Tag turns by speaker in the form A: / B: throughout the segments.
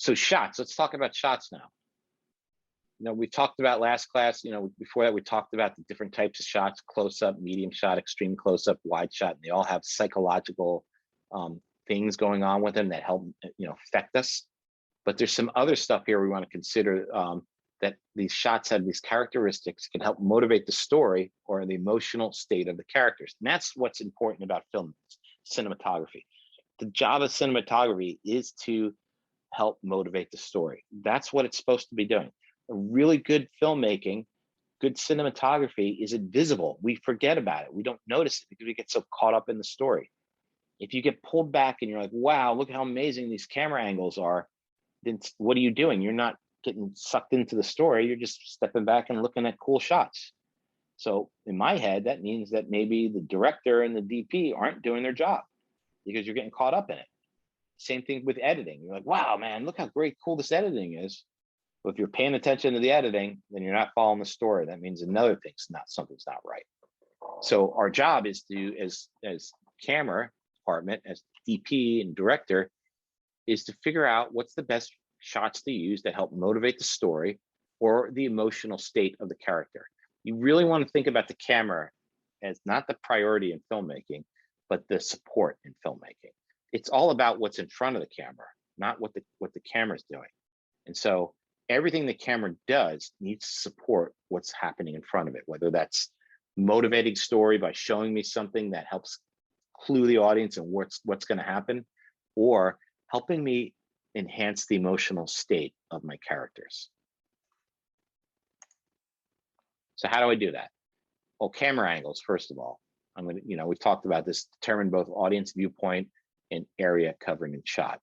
A: So shots, let's talk about shots now. We talked about last class, before that we talked about the different types of shots: close up, medium shot, extreme close up, wide shot, and they all have psychological things going on with them that help, affect us. But there's some other stuff here we want to consider, that these shots have these characteristics can help motivate the story or the emotional state of the characters. And that's what's important about film cinematography. The job of cinematography is to help motivate the story. That's what it's supposed to be doing. A really good filmmaking, good cinematography is invisible. We forget about it. We don't notice it because we get so caught up in the story. If you get pulled back and you're like, wow, look how amazing these camera angles are, then what are you doing? You're not getting sucked into the story. You're just stepping back and looking at cool shots. So in my head, that means that maybe the director and the DP aren't doing their job because you're getting caught up in it. Same thing with editing. You're like, wow, man, look how cool this editing is. But if you're paying attention to the editing, then you're not following the story. That means something's not right. So our job is to, as camera department, as DP and director, is to figure out what's the best shots to use that help motivate the story or the emotional state of the character. You really want to think about the camera as not the priority in filmmaking, but the support in filmmaking. It's all about what's in front of the camera, not what the camera's doing. And so everything the camera does needs to support what's happening in front of it, whether that's motivating story by showing me something that helps clue the audience and what's going to happen, or helping me enhance the emotional state of my characters. So how do I do that? Well, camera angles, first of all. I'm going to, we talked about this, determine both audience viewpoint and area covering and shot.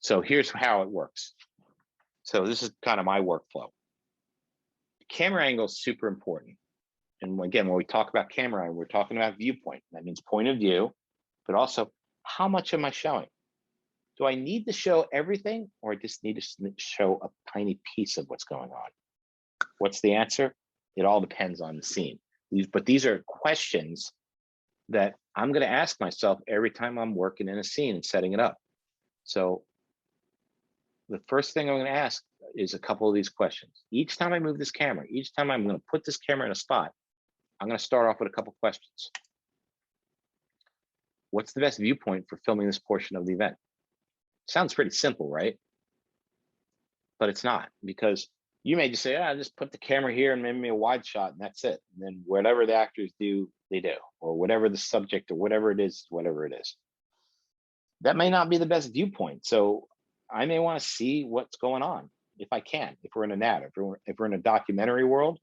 A: So here's how it works. So this is kind of my workflow. Camera angle is super important. And again, when we talk about camera angle, we're talking about viewpoint. That means point of view, but also how much am I showing? Do I need to show everything, or I just need to show a tiny piece of what's going on? What's the answer? It all depends on the scene. These are questions that I'm going to ask myself every time I'm working in a scene and setting it up. So the first thing I'm going to ask is a couple of these questions. Each time I move this camera, each time I'm going to put this camera in a spot, I'm going to start off with a couple questions. What's the best viewpoint for filming this portion of the event? Sounds pretty simple, right? But it's not, because you may just say, just put the camera here and maybe a wide shot and that's it. And then whatever the actors do, they do, or whatever the subject or whatever it is, whatever it is. That may not be the best viewpoint. So I may want to see what's going on if I can. If we're in a narrative, if we're in a documentary world,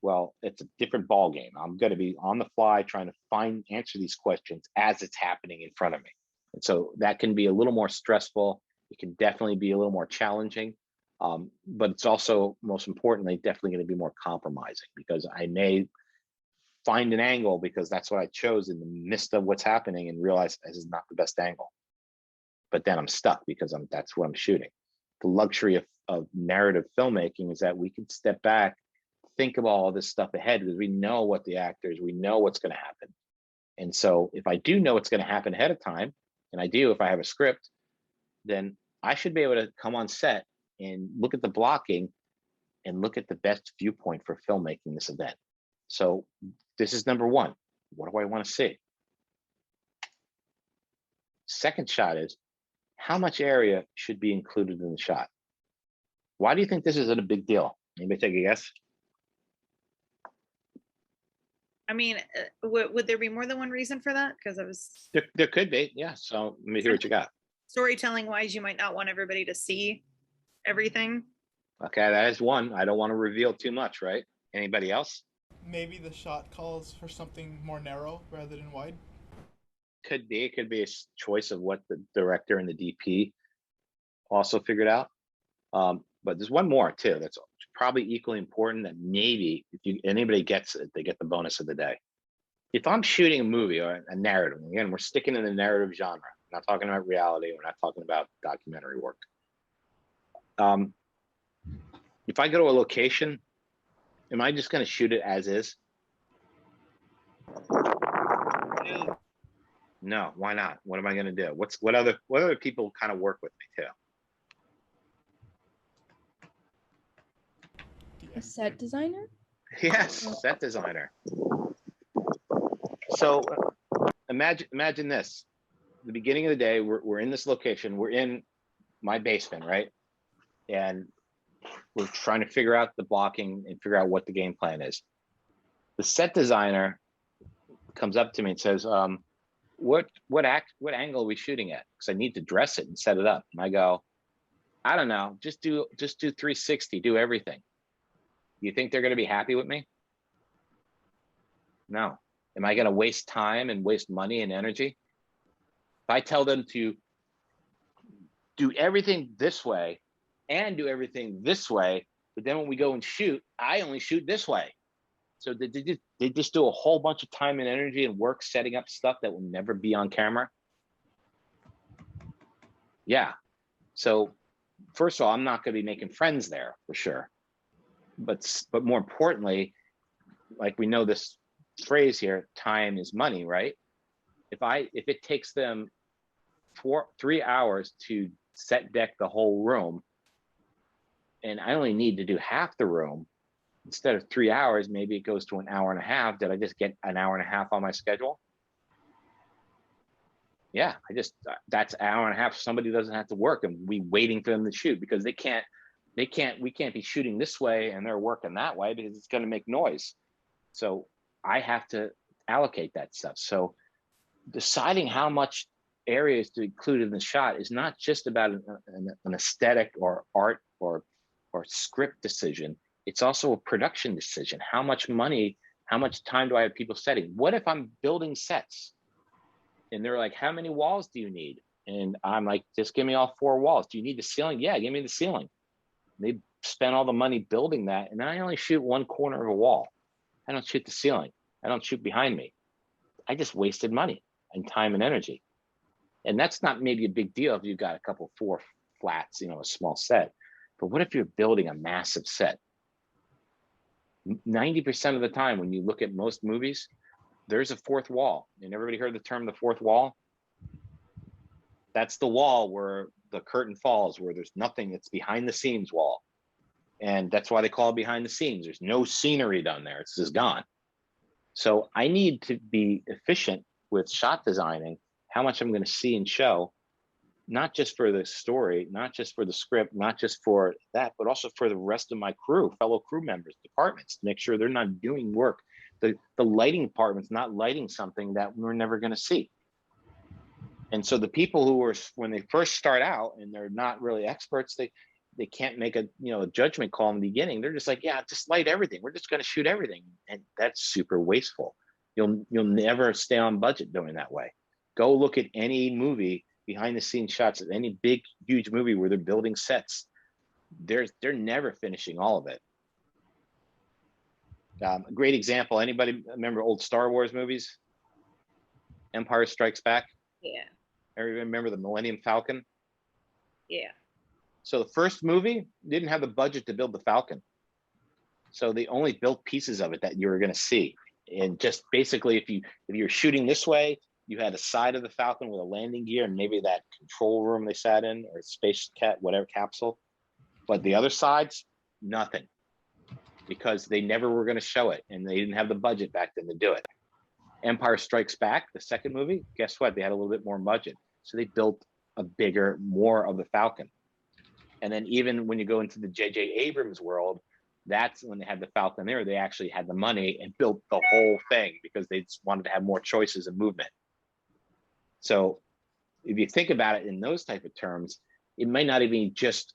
A: well, it's a different ball game. I'm going to be on the fly trying to answer these questions as it's happening in front of me. And so that can be a little more stressful. It can definitely be a little more challenging, but it's also, most importantly, definitely going to be more compromising, because I may find an angle because that's what I chose in the midst of what's happening and realize this is not the best angle. But then I'm stuck because that's what I'm shooting. The luxury of narrative filmmaking is that we can step back, think of all of this stuff ahead, because we know what the actors, we know what's going to happen. And so if I do know what's going to happen ahead of time, and I do if I have a script, then I should be able to come on set and look at the blocking and look at the best viewpoint for filmmaking this event. So this is number one. What do I want to see? Second shot is, how much area should be included in the shot? Why do you think this is a big deal? Anybody take a guess?
B: I mean, would there be more than one reason for that? Because I was...
A: There could be, yeah. So let me hear what you got.
B: Storytelling wise, you might not want everybody to see everything.
A: Okay, that is one. I don't want to reveal too much, right? Anybody else?
C: Maybe the shot calls for something more narrow rather than wide.
A: Could be. It could be a choice of what the director and the DP also figured out. But there's one more too that's probably equally important, that maybe if anybody gets it, they get the bonus of the day. If I'm shooting a movie or a narrative, again, we're sticking in the narrative genre. We're not talking about reality. We're not talking about documentary work. If I go to a location, am I just going to shoot it as is? No, why not? What am I going to do? What other people kind of work with me too?
D: A set designer?
A: Yes, set designer. So imagine this. The beginning of the day, we're in this location. We're in my basement, right? And we're trying to figure out the blocking and figure out what the game plan is. The set designer comes up to me and says, what angle are we shooting at? Because I need to dress it and set it up. And I go, I don't know, just do 360, do everything. You think they're going to be happy with me? No. Am I going to waste time and waste money and energy? If I tell them to do everything this way and do everything this way, but then when we go and shoot, I only shoot this way. So they just do a whole bunch of time and energy and work setting up stuff that will never be on camera. Yeah. So first of all, I'm not going to be making friends there for sure. But more importantly, like we know this phrase here, time is money, right? If it takes them 3 hours to set deck the whole room, and I only need to do half the room, instead of 3 hours, maybe it goes to an hour and a half. Did I just get an hour and a half on my schedule? Yeah, that's an hour and a half. Somebody doesn't have to work and we waiting for them to shoot, because we can't be shooting this way and they're working that way because it's going to make noise. So I have to allocate that stuff. So deciding how much areas to include in the shot is not just about an aesthetic or art or script decision. It's also a production decision. How much money, how much time do I have people setting? What if I'm building sets and they're like, how many walls do you need? And I'm like, just give me all 4 walls. Do you need the ceiling? Yeah, give me the ceiling. They spend all the money building that, and I only shoot one corner of a wall. I don't shoot the ceiling. I don't shoot behind me. I just wasted money and time and energy. And that's not maybe a big deal if you've got a couple 4 flats, a small set. But what if you're building a massive set? 90% of the time when you look at most movies, there's a 4th wall. And everybody heard the term the 4th wall? That's the wall where the curtain falls, where there's nothing. That's behind the scenes wall. And that's why they call it behind the scenes. There's no scenery done there. It's just gone. So I need to be efficient with shot designing, how much I'm going to see and show, not just for the story, not just for the script, not just for that, but also for the rest of my crew, fellow crew members, departments, to make sure they're not doing work. The lighting department's not lighting something that we're never going to see. And so the people who are, when they first start out and they're not really experts, they can't make a judgment call in the beginning. They're just like, yeah, just light everything. We're just going to shoot everything. And that's super wasteful. You'll never stay on budget doing that way. Go look at any movie, behind the scenes shots of any big, huge movie where they're building sets. They're never finishing all of it. A great example, anybody remember old Star Wars movies? Empire Strikes Back?
B: Yeah.
A: Everybody remember the Millennium Falcon?
B: Yeah.
A: So the first movie didn't have the budget to build the Falcon. So they only built pieces of it that you were going to see. And just basically, if you're shooting this way, you had a side of the Falcon with a landing gear and maybe that control room they sat in, or space whatever capsule. But the other sides, nothing, because they never were going to show it and they didn't have the budget back then to do it. Empire Strikes Back, the second movie, guess what? They had a little bit more budget. So they built more of the Falcon. And then even when you go into the J.J. Abrams world, that's when they had the Falcon there. They actually had the money and built the whole thing because they just wanted to have more choices and movement. So if you think about it in those type of terms, it might not even be just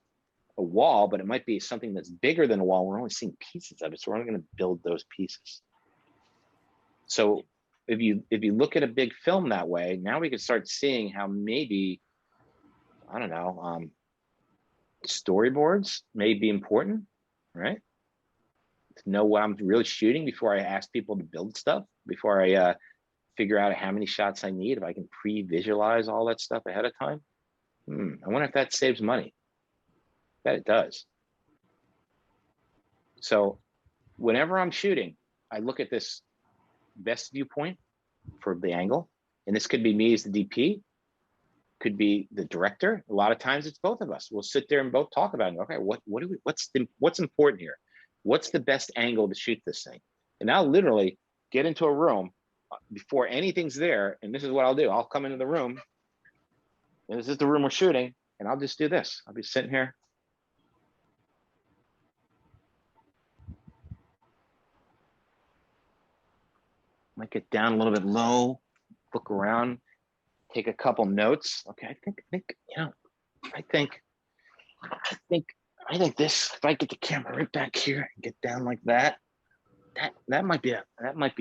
A: a wall, but it might be something that's bigger than a wall. We're only seeing pieces of it, so we're only going to build those pieces. So if you look at a big film that way, now we can start seeing how maybe, I don't know, storyboards may be important, right? To know what I'm really shooting before I ask people to build stuff, before I figure out how many shots I need, if I can pre-visualize all that stuff ahead of time. I wonder if that saves money. I bet it does. So whenever I'm shooting, I look at this best viewpoint for the angle, And this could be me as the DP, could be the director. A lot of times it's both of us. We'll sit there and both talk about it. Okay, what's important here? What's the best angle to shoot this thing? And I'll literally get into a room before anything's there. And this is what I'll do. I'll come into the room. And this is the room we're shooting. And I'll just do this. I'll be sitting here. Might get down a little bit low, look around, take a couple notes. Okay, I think, you know, I think this, if I get the camera right back here and get down like that, that might be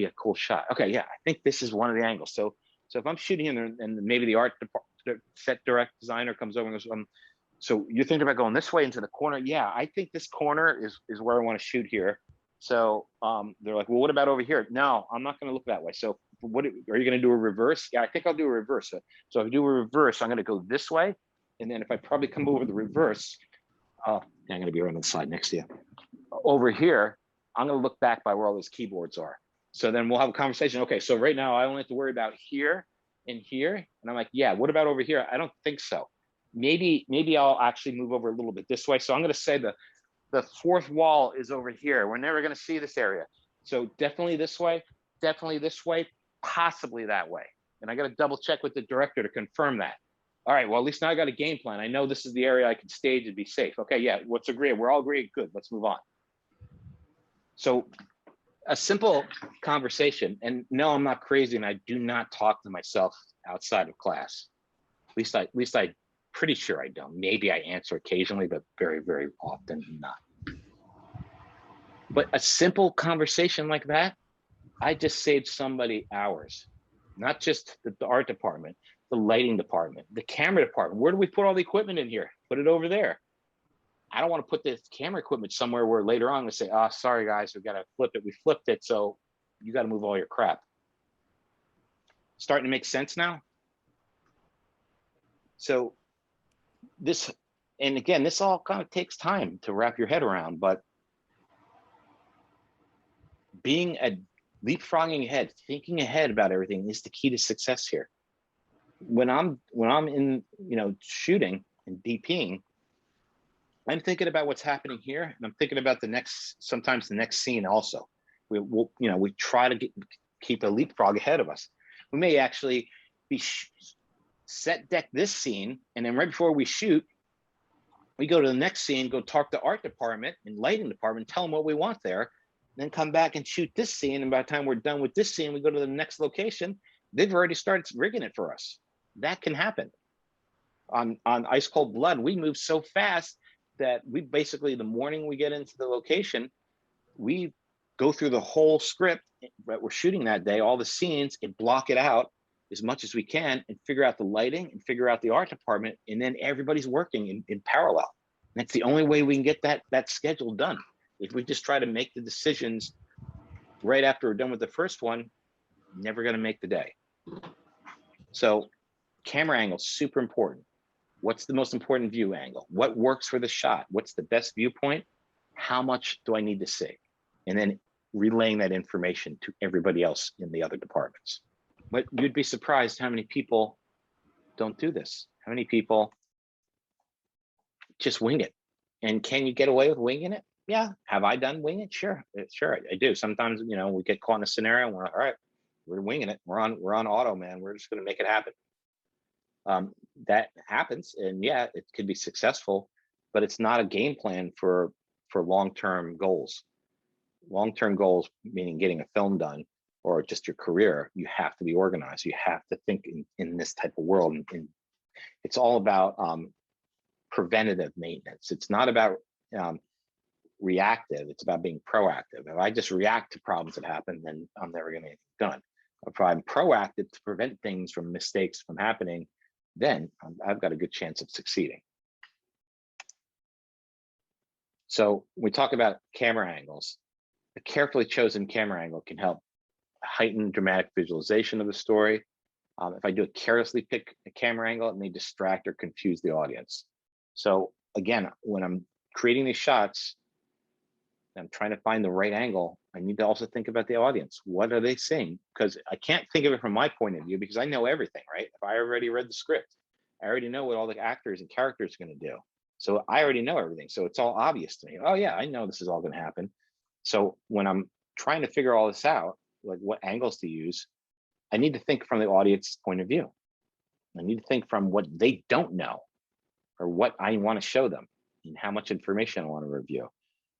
A: a cool shot. Okay, yeah, I think this is one of the angles. So if I'm shooting in there and maybe the art department, set direct designer comes over and goes, so you're thinking about going this way into the corner? Yeah, I think this corner is where I want to shoot here. So they're like, well, what about over here? No, I'm not going to look that way. So what are you going to do, a reverse? Yeah, I think I'll do a reverse. So if I do a reverse, I'm going to go this way. And then if I probably come over the reverse, I'm going to be right on the side next to you. Over here, I'm going to look back by where all those keyboards are. So then we'll have a conversation. Okay, so right now I only have to worry about here and here. And I'm like, yeah, what about over here? I don't think so. Maybe I'll actually move over a little bit this way. So I'm going to say the fourth wall is over here. We're never going to see this area. So definitely this way, possibly that way. And I got to double check with the director to confirm that. All right, well, at least now I got a game plan. I know this is the area I can stage and be safe. Okay, yeah, let's agree. We're all agreed. Good, let's move on. So a simple conversation, and no, I'm not crazy, and I do not talk to myself outside of class. At least I pretty sure I don't. Maybe I answer occasionally, but very, very often not. But a simple conversation like that, I just saved somebody hours. Not just the art department, the lighting department, the camera department. Where do we put all the equipment in here? Put it over there. I don't want to put the camera equipment somewhere where later on we say, oh, sorry guys, we got to flip it. We flipped it, so you got to move all your crap. Starting to make sense now? So this, and again, this all kind of takes time to wrap your head around, but leapfrogging ahead, thinking ahead about everything is the key to success here. When I'm in, shooting and DPing, I'm thinking about what's happening here, and I'm thinking about sometimes the next scene also. We try to keep a leapfrog ahead of us. We may actually be set deck this scene, and then right before we shoot, we go to the next scene, go talk to art department and lighting department, tell them what we want there, then come back and shoot this scene. And by the time we're done with this scene, we go to the next location. They've already started rigging it for us. That can happen. On Ice Cold Blood, we move so fast that we basically, the morning we get into the location, we go through the whole script that we're shooting that day, all the scenes, and block it out as much as we can and figure out the lighting and figure out the art department. And then everybody's working in parallel. And that's the only way we can get that schedule done. If we just try to make the decisions right after we're done with the first one, never going to make the day. So camera angle, super important. What's the most important view angle? What works for the shot? What's the best viewpoint? How much do I need to see? And then relaying that information to everybody else in the other departments. But you'd be surprised how many people don't do this. How many people just wing it? And can you get away with winging it? Yeah. Have I done wing it? Sure. Sure, I do. Sometimes, we get caught in a scenario and we're like, all right, we're winging it. We're on auto, man. We're just going to make it happen. That happens, and yeah, it could be successful, but it's not a game plan for long-term goals. Long-term goals, meaning getting a film done or just your career, you have to be organized. You have to think in this type of world. And it's all about preventative maintenance. It's not about reactive. It's about being proactive. If I just react to problems that happen, then I'm never going to get it done. If I'm proactive to prevent things from mistakes from happening, then I've got a good chance of succeeding. So we talk about camera angles. A carefully chosen camera angle can help heighten dramatic visualization of the story. If I do a carelessly pick a camera angle, it may distract or confuse the audience. So again, when I'm creating these shots, I'm trying to find the right angle, I need to also think about the audience. What are they seeing? Because I can't think of it from my point of view because I know everything, right? If I already read the script, I already know what all the actors and characters are going to do. So I already know everything. So it's all obvious to me. Oh yeah, I know this is all going to happen. So when I'm trying to figure all this out, like what angles to use, I need to think from the audience's point of view. I need to think from what they don't know or what I want to show them and how much information I want to review.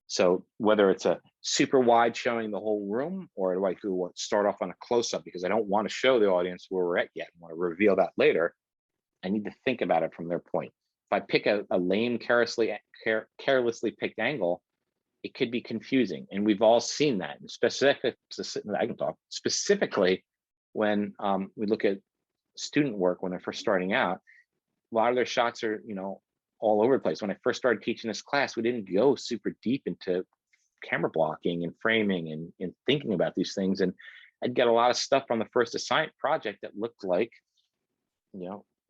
A: So whether it's a super wide showing the whole room, or do I start off on a close-up because I don't want to show the audience where we're at yet, I want to reveal that later, I need to think about it from their point. If I pick a lame, carelessly picked angle, it could be confusing. And we've all seen that. I can talk specifically when we look at student work when they're first starting out, a lot of their shots are, all over the place. When I first started teaching this class, we didn't go super deep into camera blocking and framing and thinking about these things. And I'd get a lot of stuff from the first assignment project that looked like,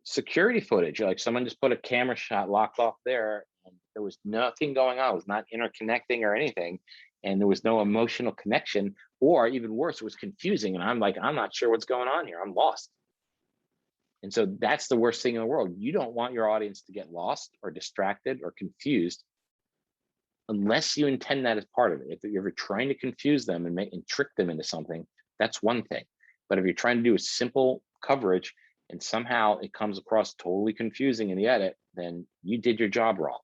A: security footage. Like someone just put a camera shot locked off there and there was nothing going on. It was not interconnecting or anything. And there was no emotional connection, or even worse, it was confusing. And I'm like, I'm not sure what's going on here. I'm lost. And so that's the worst thing in the world. You don't want your audience to get lost or distracted or confused unless you intend that as part of it. If you're ever trying to confuse them and trick them into something, that's one thing. But if you're trying to do a simple coverage and somehow it comes across totally confusing in the edit, then you did your job wrong.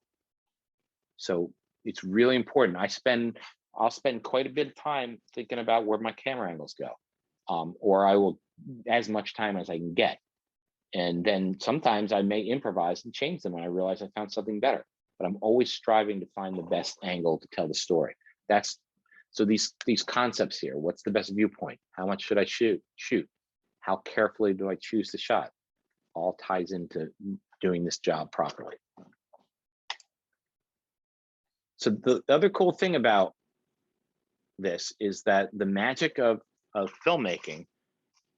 A: So it's really important. I'll spend quite a bit of time thinking about where my camera angles go, or I will as much time as I can get. And then sometimes I may improvise and change them when I realize I found something better. But I'm always striving to find the best angle to tell the story. So these concepts here. What's the best viewpoint? How much should I shoot? How carefully do I choose the shot? All ties into doing this job properly. So the other cool thing about this is that the magic of filmmaking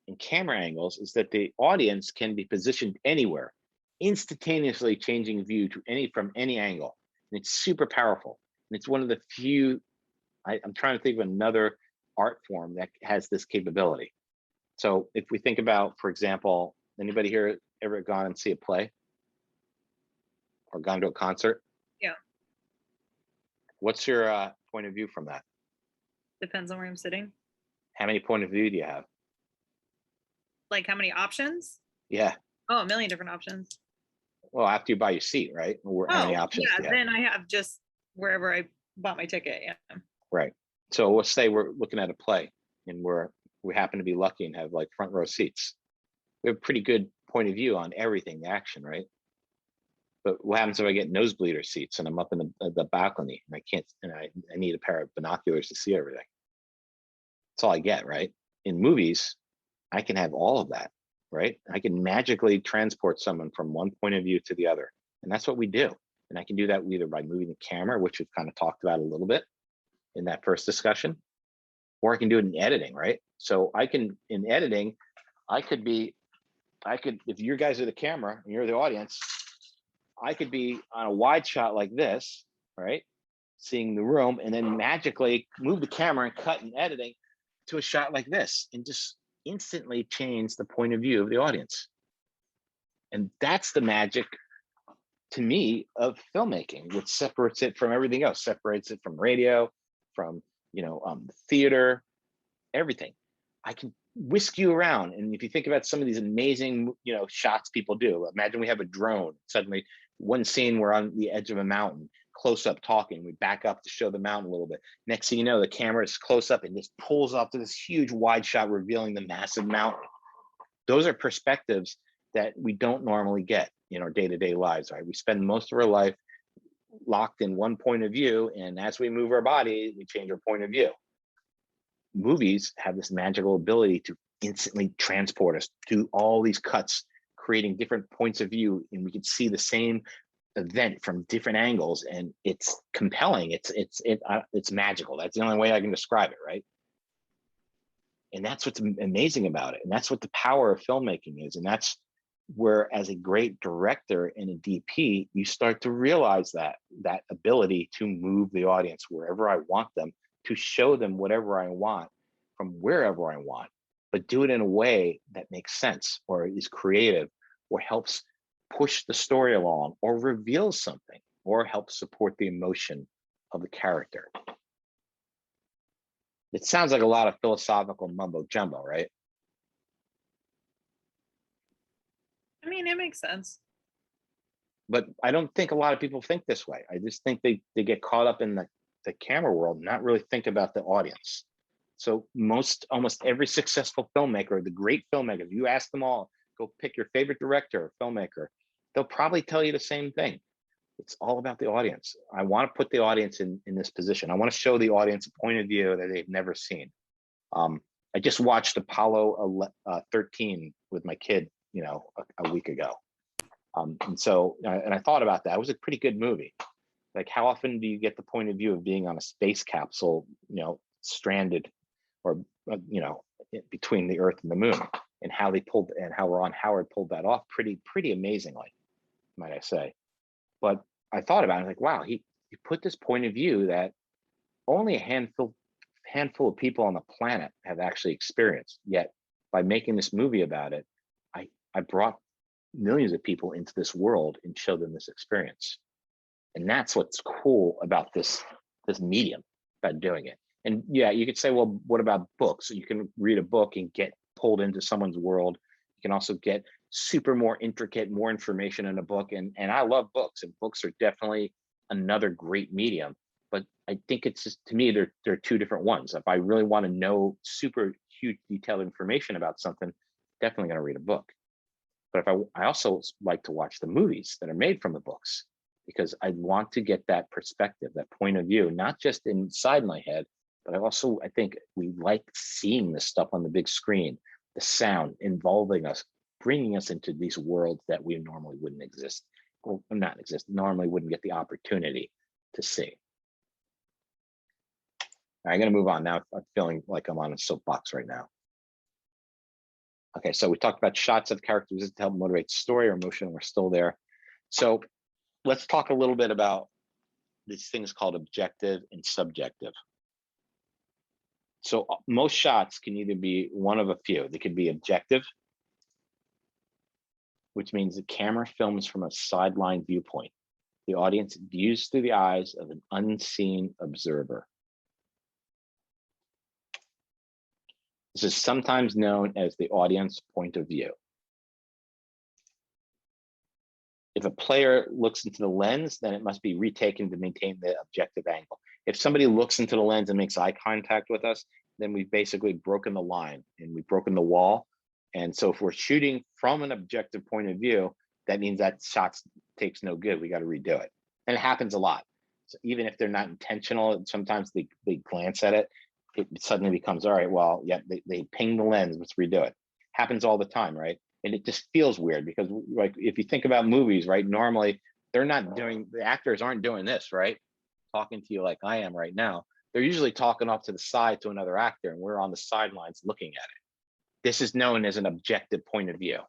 A: and camera angles is that the audience can be positioned anywhere, instantaneously changing view from any angle. And it's super powerful. And it's one of the few, I'm trying to think of another art form that has this capability. So if we think about, for example, anybody here ever gone and see a play or gone to a concert?
B: Yeah.
A: What's your point of view from that?
B: Depends on where I'm sitting.
A: How many point of view do you have?
B: Like how many options?
A: Yeah.
B: Oh, a million different options.
A: Well, after you buy your seat, right? How many options do you have?
B: Then I have just wherever I bought my ticket. Yeah.
A: Right. So let's say we're looking at a play and we happen to be lucky and have like front row seats. We have a pretty good point of view on everything, the action, right? But what happens if I get nosebleeder seats and I'm up in the balcony and I need a pair of binoculars to see everything? That's all I get, right? In movies, I can have all of that, right? I can magically transport someone from one point of view to the other. And that's what we do. And I can do that either by moving the camera, which we've kind of talked about a little bit in that first discussion, or I can do it in editing, right? So in editing, if you guys are the camera and you're the audience, I could be on a wide shot like this, right? Seeing the room, and then magically move the camera and cut in editing to a shot like this and just instantly change the point of view of the audience. And that's the magic to me of filmmaking, which separates it from everything else, separates it from radio, from theater, everything. I can whisk you around. And if you think about some of these amazing shots people do, imagine we have a drone, suddenly one scene we're on the edge of a mountain, close up talking, we back up to show the mountain a little bit. Next thing you know, the camera is close up and just pulls off to this huge wide shot revealing the massive mountain. Those are perspectives that we don't normally get in our day-to-day lives, right? We spend most of our life locked in one point of view, and as we move our body, we change our point of view. Movies have this magical ability to instantly transport us to all these cuts, creating different points of view, and we can see the same event from different angles, and it's compelling. It's magical. That's the only way I can describe it, right? And that's what's amazing about it, and that's what the power of filmmaking is, and that's where as a great director and a DP, you start to realize that ability to move the audience wherever I want them, to show them whatever I want from wherever I want, but do it in a way that makes sense or is creative or helps push the story along or reveals something or helps support the emotion of the character. It sounds like a lot of philosophical mumbo jumbo, right?
B: I mean, it makes sense.
A: But I don't think a lot of people think this way. I just think they get caught up in the camera world, not really think about the audience. So almost every successful filmmaker, the great filmmakers, you ask them all, go pick your favorite director or filmmaker, they'll probably tell you the same thing. It's all about the audience. I want to put the audience in this position. I want to show the audience a point of view that they've never seen. I just watched Apollo 13 with my kid, a week ago. And so, and I thought about that. It was a pretty good movie. Like, how often do you get the point of view of being on a space capsule, stranded or, between the Earth and the Moon, and how Ron Howard pulled that off pretty amazingly, might I say. But I thought about it, like, wow, he put this point of view that only a handful of people on the planet have actually experienced. Yet by making this movie about it, I brought millions of people into this world and showed them this experience. And that's what's cool about this medium, about doing it. And yeah, you could say, well, what about books? You can read a book and get pulled into someone's world. You can also get more intricate, more information in a book. And I love books, and books are definitely another great medium. But I think it's just, to me, they're two different ones. If I really want to know super huge detailed information about something, definitely going to read a book. But if I also like to watch the movies that are made from the books, because I want to get that perspective, that point of view, not just inside my head, but I think we like seeing this stuff on the big screen, the sound involving us, bringing us into these worlds that we normally wouldn't exist, or not exist, normally wouldn't get the opportunity to see. I'm going to move on now. I'm feeling like I'm on a soapbox right now. Okay, so we talked about shots of characters to help motivate story or emotion. We're still there. So let's talk a little bit about these things called objective and subjective. So most shots can either be one of a few. They could be objective, which means the camera films from a sideline viewpoint. The audience views through the eyes of an unseen observer. This is sometimes known as the audience point of view. If a player looks into the lens, then it must be retaken to maintain the objective angle. If somebody looks into the lens and makes eye contact with us, then we've basically broken the line and we've broken the wall. And so if we're shooting from an objective point of view, that means that shot takes no good. We got to redo it. And it happens a lot. So even if they're not intentional, sometimes they glance at it, it suddenly becomes, all right, well, yeah, they ping the lens, let's redo it. Happens all the time, right? And it just feels weird because, like, if you think about movies, right, normally the actors aren't doing this, right? Talking to you like I am right now. They're usually talking off to the side to another actor, and we're on the sidelines looking at it. This is known as an objective point of view.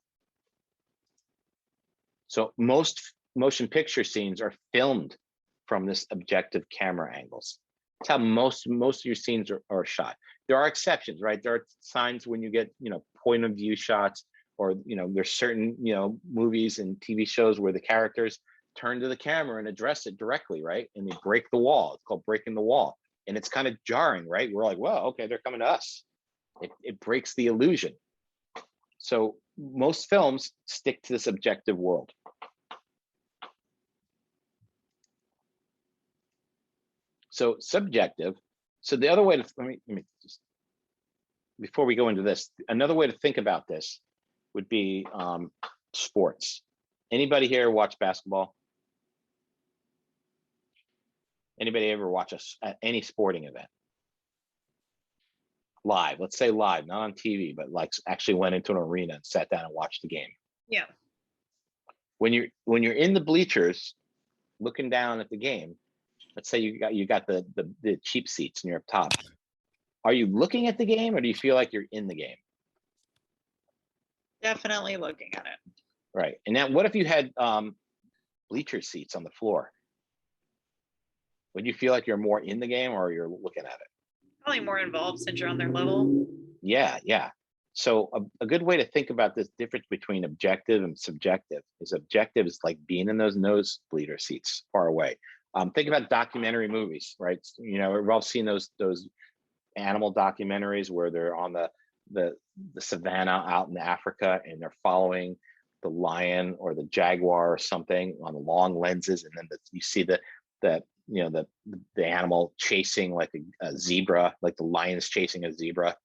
A: So most motion picture scenes are filmed from this objective camera angles. That's how most of your scenes are shot. There are exceptions, right? There are signs when you get, point of view shots, or, there's certain, movies and TV shows where the characters turn to the camera and address it directly, right? And they break the wall. It's called breaking the wall. And it's kind of jarring, right? We're like, well, okay, they're coming to us. It breaks the illusion. So most films stick to this objective world. So subjective. So the other way to, let me just, before we go into this, another way to think about this would be sports. Anybody here watch basketball? Anybody ever watch any sporting event? Live, let's say live, not on TV, but like actually went into an arena and sat down and watched the game.
B: Yeah.
A: When you're in the bleachers looking down at the game, let's say you got the cheap seats and you're up top. Are you looking at the game, or do you feel like you're in the game?
B: Definitely looking at it.
A: Right. And now what if you had bleacher seats on the floor? Would you feel like you're more in the game or you're looking at it?
B: Probably more involved since you're on their level.
A: Yeah, yeah. So a good way to think about this difference between objective and subjective is objective is like being in those nosebleeder seats far away. Think about documentary movies, right? You know, we've all seen those animal documentaries where they're on the savannah out in Africa and they're following the lion or the jaguar or something on the long lenses, and then you see the animal chasing like a zebra, like the lion is chasing a zebra.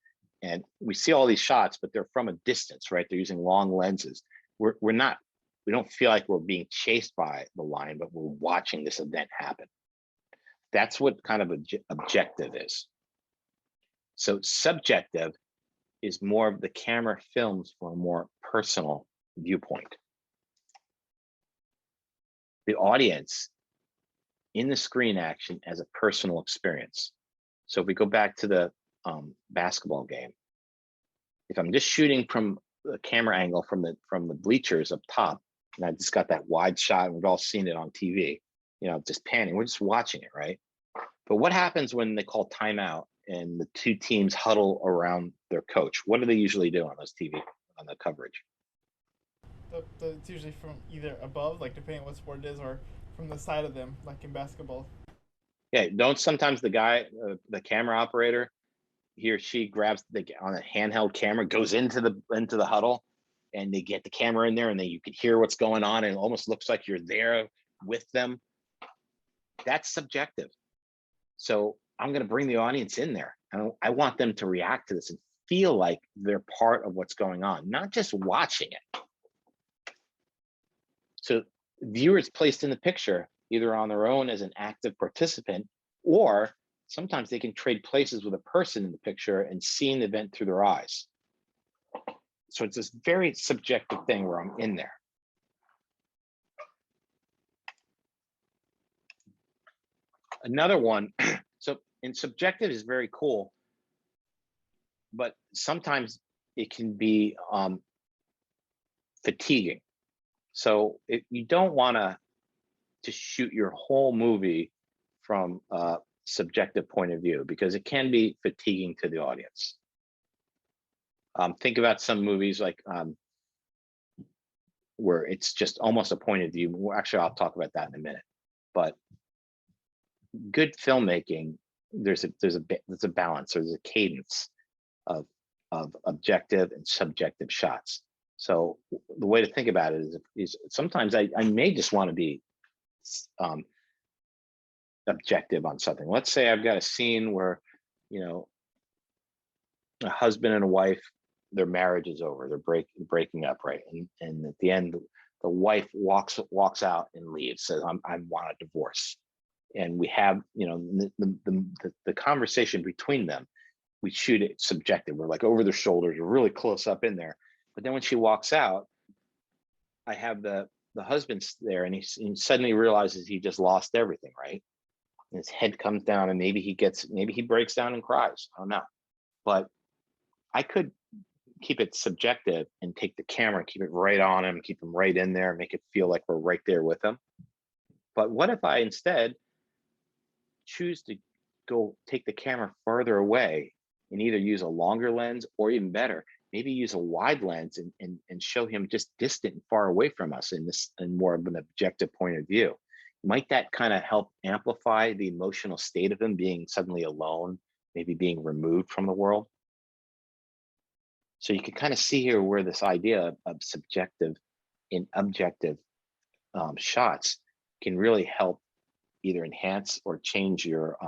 A: And we see all these shots, but they're from a distance, right? They're using long lenses. We don't feel like we're being chased by the lion, but we're watching this event happen. That's what kind of objective is. So subjective is more of the camera films for a more personal viewpoint. The audience in the screen action as a personal experience. So if we go back to the basketball game, if I'm just shooting from the camera angle from the bleachers up top, and I just got that wide shot, and we've all seen it on TV, you know, just panning, we're just watching it, right? But what happens when they call timeout and the two teams huddle around their coach? What do they usually do on those TV, on the coverage?
C: It's usually from either above, like depending on what sport it is, or from the side of them, like in basketball.
A: Yeah, don't sometimes the guy, the camera operator, he or she grabs on a handheld camera, goes into the huddle, and they get the camera in there, and then you can hear what's going on, and it almost looks like you're there with them. That's subjective. So I'm going to bring the audience in there, and I want them to react to this and feel like they're part of what's going on, not just watching it. So viewers placed in the picture, either on their own as an active participant, or sometimes they can trade places with a person in the picture and seeing the event through their eyes. So it's this very subjective thing where I'm in there. Another one, so in subjective is very cool, but sometimes it can be fatiguing. So you don't want to shoot your whole movie from a subjective point of view, because it can be fatiguing to the audience. Think about some movies like where it's just almost a point of view. Well, actually, I'll talk about that in a minute. But good filmmaking, there's a balance, there's a cadence of objective and subjective shots. So the way to think about it is sometimes I may just want to be objective on something. Let's say I've got a scene where, you know, a husband and a wife, their marriage is over, they're breaking up, right? And at the end, the wife walks out and leaves, says, I want a divorce. And we have, you know, the conversation between them, we shoot it subjective. We're like over their shoulders, we're really close up in there. But then when she walks out, I have the husband's there, and he suddenly realizes he just lost everything, right? And his head comes down, and maybe he breaks down and cries. I don't know. But I could keep it subjective and take the camera, keep it right on him, keep him right in there, make it feel like we're right there with him. But what if I instead choose to go take the camera further away and either use a longer lens, or even better, maybe use a wide lens and show him just distant and far away from us in more of an objective point of view? Might that kind of help amplify the emotional state of him being suddenly alone, maybe being removed from the world? So you can kind of see here where this idea of subjective and objective shots can really help either enhance or change your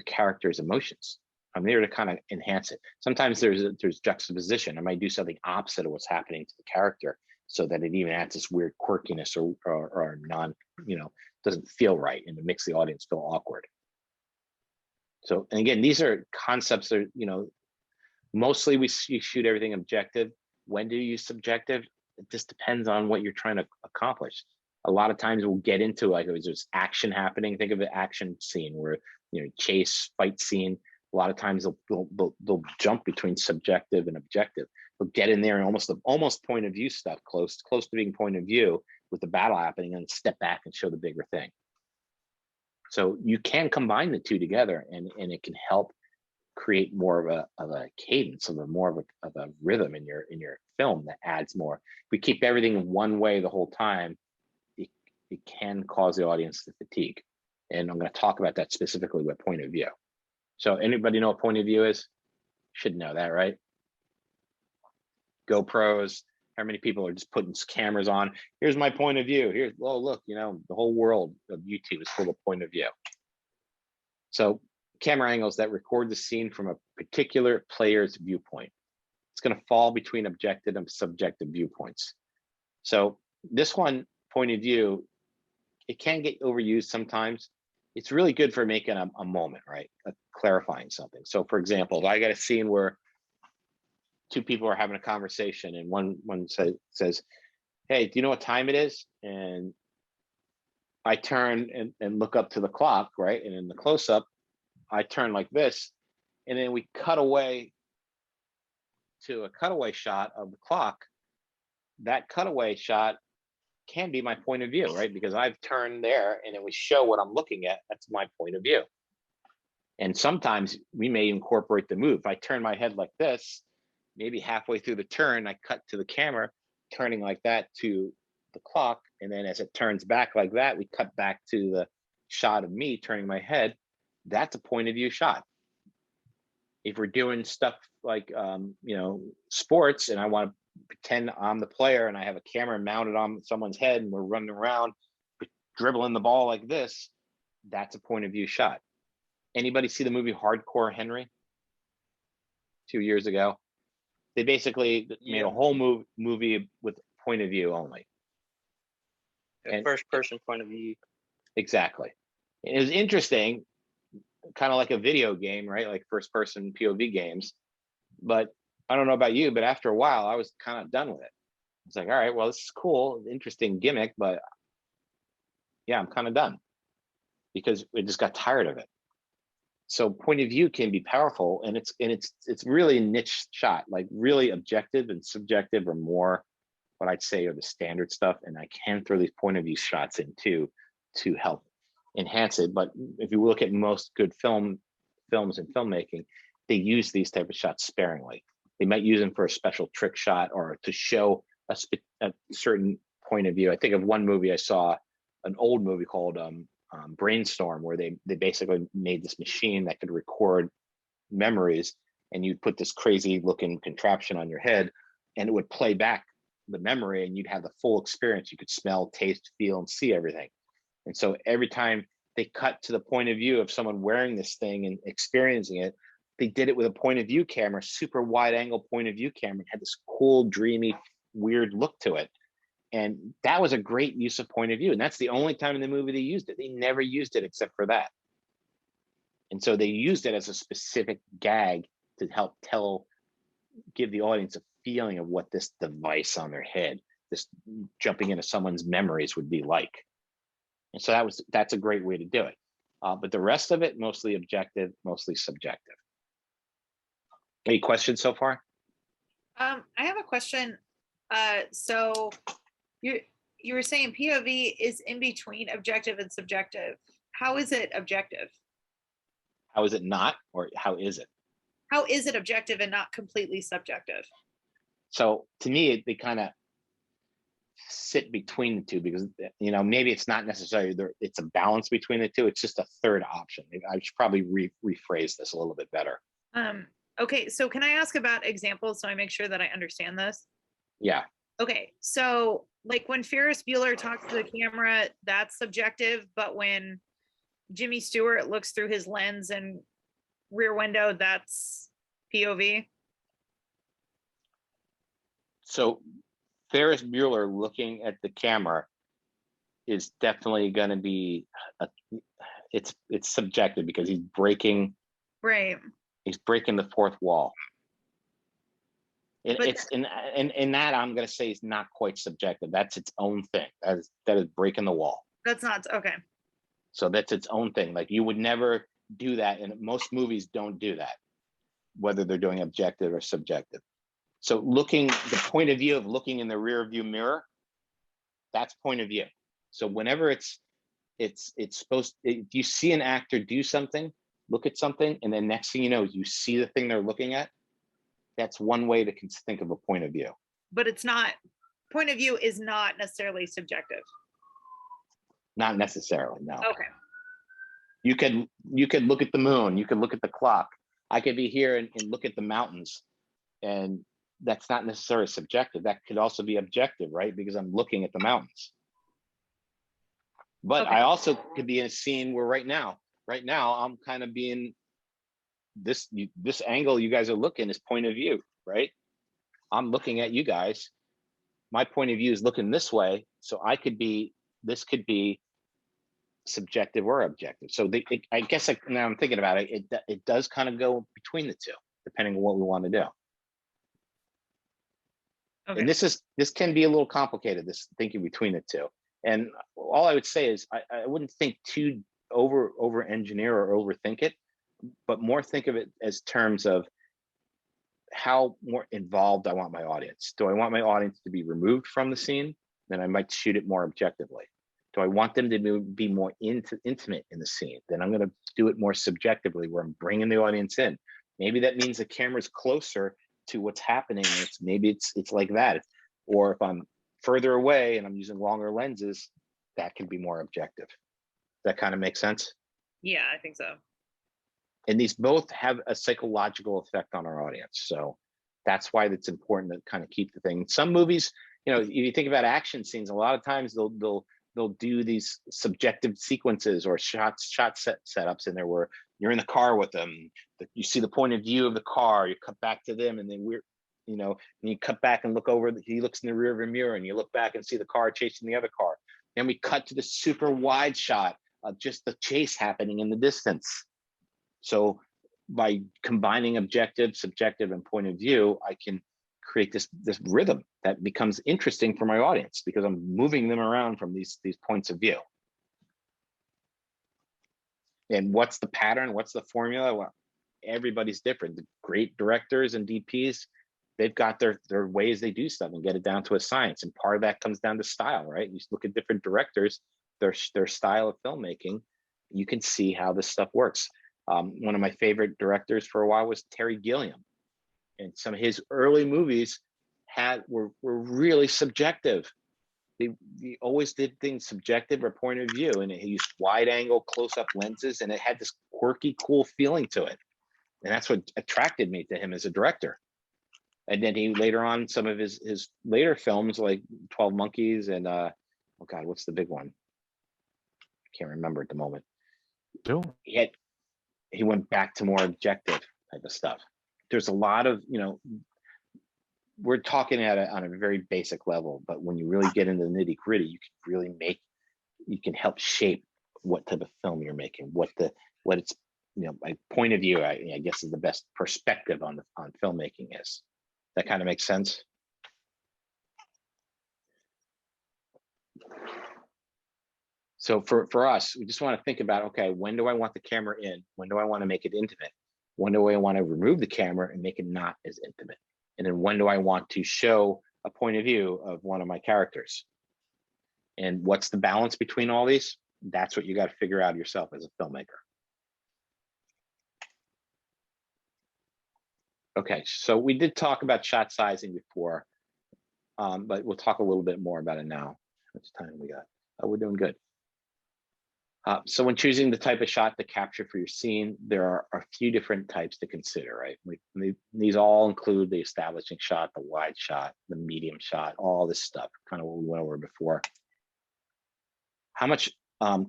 A: character's emotions. I'm there to kind of enhance it. Sometimes there's juxtaposition. I might do something opposite of what's happening to the character, so that it even adds this weird quirkiness or non, you know, doesn't feel right, and it makes the audience feel awkward. So, and again, these are concepts that, you know, mostly you shoot everything objective. When do you use subjective? It just depends on what you're trying to accomplish. A lot of times we'll get into, like, there's action happening. Think of an action scene where, you know, chase, fight scene. A lot of times they'll jump between subjective and objective. They'll get in there and almost point of view stuff, close to being point of view with the battle happening, and step back and show the bigger thing. So you can combine the two together, and it can help create more of a cadence, of a rhythm in your film that adds more. If we keep everything one way the whole time, it can cause the audience to fatigue. And I'm going to talk about that specifically with point of view. So anybody know what point of view is? Should know that, right? GoPros, how many people are just putting cameras on? Here's my point of view. Here's, oh, look, you know, the whole world of YouTube is full of point of view. So camera angles that record the scene from a particular player's viewpoint. It's going to fall between objective and subjective viewpoints. So this one, point of view, it can get overused sometimes. It's really good for making a moment, right? Clarifying something. So for example, if I got a scene where two people are having a conversation and one says, hey, do you know what time it is? And I turn and look up to the clock, right? And in the close-up, I turn like this, and then we cut away to a cutaway shot of the clock. That cutaway shot can be my point of view, right? Because I've turned there and it would show what I'm looking at. That's my point of view. And sometimes we may incorporate the move. If I turn my head like this, maybe halfway through the turn, I cut to the camera, turning like that to the clock. And then as it turns back like that, we cut back to the shot of me turning my head. That's a point of view shot. If we're doing stuff like, you know, sports, and I want to pretend I'm the player and I have a camera mounted on someone's head and we're running around dribbling the ball like this, that's a point of view shot. Anybody see the movie Hardcore Henry 2 years ago? They basically made a whole movie with point of view only.
D: A first person point of view.
A: Exactly. It was interesting, kind of like a video game, right? Like first person POV games. But I don't know about you, but after a while, I was kind of done with it. It's like, all right, well, this is cool, interesting gimmick, but yeah, I'm kind of done because we just got tired of it. So point of view can be powerful, and it's really a niche shot, like really objective and subjective are more what I'd say are the standard stuff. And I can throw these point of view shots in too to help enhance it. But if you look at most good films and filmmaking, they use these type of shots sparingly. They might use them for a special trick shot or to show a certain point of view. I think of one movie I saw, an old movie called Brainstorm, where they basically made this machine that could record memories, and you'd put this crazy looking contraption on your head and it would play back the memory, and you'd have the full experience. You could smell, taste, feel, and see everything. And so every time they cut to the point of view of someone wearing this thing and experiencing it, they did it with a point of view camera, super wide angle point of view camera. It had this cool, dreamy, weird look to it. And that was a great use of point of view. And that's the only time in the movie they used it. They never used it except for that. And so they used it as a specific gag to help give the audience a feeling of what this device on their head, this jumping into someone's memories would be like. And so that's a great way to do it. But the rest of it, mostly objective, mostly subjective. Any questions so far?
B: I have a question. So you were saying POV is in between objective and subjective. How is it objective?
A: How is it not, or how is it?
B: How is it objective and not completely subjective?
A: So to me, they kind of sit between the two, because, you know, maybe it's not necessarily it's a balance between the two. It's just a third option. I should probably rephrase this a little bit better.
B: Okay, so can I ask about examples so I make sure that I understand this?
A: Yeah.
B: Okay, so like when Ferris Bueller talks to the camera, that's subjective, but when Jimmy Stewart looks through his lens and rear window, that's POV.
A: So Ferris Bueller looking at the camera is definitely going to be it's subjective, because he's breaking the fourth wall. It's in that, I'm going to say, is not quite subjective. That's its own thing. That is breaking the wall.
B: That's not okay.
A: So that's its own thing. Like, you would never do that, and most movies don't do that, whether they're doing objective or subjective. So the point of view of looking in the rear view mirror, that's point of view. So whenever it's supposed, if you see an actor do something, look at something, and then next thing you know, you see the thing they're looking at, that's one way to think of a point of view.
B: But it's not, point of view is not necessarily subjective.
A: Not necessarily, no.
B: Okay.
A: You could look at the moon, you could look at the clock. I could be here and look at the mountains, and that's not necessarily subjective. That could also be objective, right? Because I'm looking at the mountains. But
B: Okay.
A: I also could be in a scene where right now I'm kind of being this angle you guys are looking is point of view, right? I'm looking at you guys. My point of view is looking this way, so this could be subjective or objective. So I guess now I'm thinking about it, it does kind of go between the two, depending on what we want to do.
B: Okay.
A: And this can be a little complicated, this thinking between the two. And all I would say is I wouldn't think too over engineer or overthink it, but more think of it as terms of how more involved I want my audience. Do I want my audience to be removed from the scene? Then I might shoot it more objectively. Do I want them to be more intimate in the scene? Then I'm going to do it more subjectively, where I'm bringing the audience in. Maybe that means the camera's closer to what's happening. Maybe it's like that. Or if I'm further away and I'm using longer lenses, that can be more objective. That kind of makes sense?
B: Yeah, I think so.
A: And these both have a psychological effect on our audience. So that's why it's important to kind of keep the thing. Some movies, if you think about action scenes, a lot of times they'll do these subjective sequences or shot setups in there where you're in the car with them. You see the point of view of the car, you cut back to them, and then and you cut back and look over, he looks in the rear view mirror, and you look back and see the car chasing the other car. Then we cut to the super wide shot of just the chase happening in the distance. So by combining objective, subjective, and point of view, I can create this rhythm that becomes interesting for my audience because I'm moving them around from these points of view. And what's the pattern? What's the formula? Well, everybody's different. The great directors and DPs, they've got their ways they do stuff and get it down to a science. And part of that comes down to style, right? You look at different directors, their style of filmmaking, you can see how this stuff works. One of my favorite directors for a while was Terry Gilliam. And some of his early movies were really subjective. He always did things subjective or point of view, and he used wide angle close-up lenses, and it had this quirky, cool feeling to it. And that's what attracted me to him as a director. And then he later on, some of his later films like 12 Monkeys and oh God, what's the big one? I can't remember at the moment.
E: Sure.
A: He went back to more objective type of stuff. There's a lot of, we're talking on a very basic level, but when you really get into the nitty gritty, you can help shape what type of film you're making, what it's, my point of view, I guess is the best perspective on filmmaking is. That kind of makes sense. So for us, we just want to think about, okay, when do I want the camera in? When do I want to make it intimate? When do I want to remove the camera and make it not as intimate? And then when do I want to show a point of view of one of my characters? And what's the balance between all these? That's what you got to figure out yourself as a filmmaker. Okay, so we did talk about shot sizing before, but we'll talk a little bit more about it now. How much time we got? Oh, we're doing good. So when choosing the type of shot to capture for your scene, there are a few different types to consider, right? These all include the establishing shot, the wide shot, the medium shot, all this stuff, kind of what we went over before. How much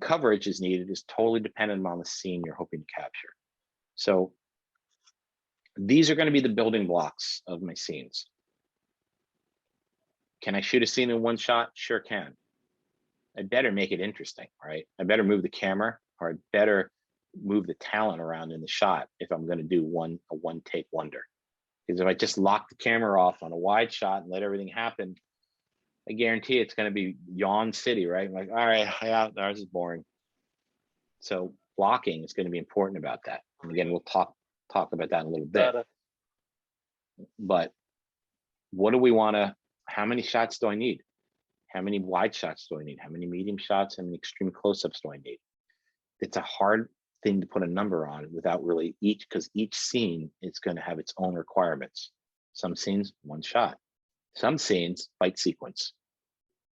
A: coverage is needed is totally dependent on the scene you're hoping to capture. So these are going to be the building blocks of my scenes. Can I shoot a scene in one shot? Sure can. I better make it interesting, right? I better move the camera, or I better move the talent around in the shot if I'm going to do a one take wonder. Because if I just lock the camera off on a wide shot and let everything happen, I guarantee it's going to be yawn city, right? I'm like, all right, yeah, ours is boring. So blocking is going to be important about that. And again, we'll talk about that in a little bit.
D: Data.
A: But what do we want to, how many shots do I need? How many wide shots do I need? How many medium shots? How many extreme close-ups do I need? It's a hard thing to put a number on without really because each scene is going to have its own requirements. Some scenes, 1 shot. Some scenes, fight sequence,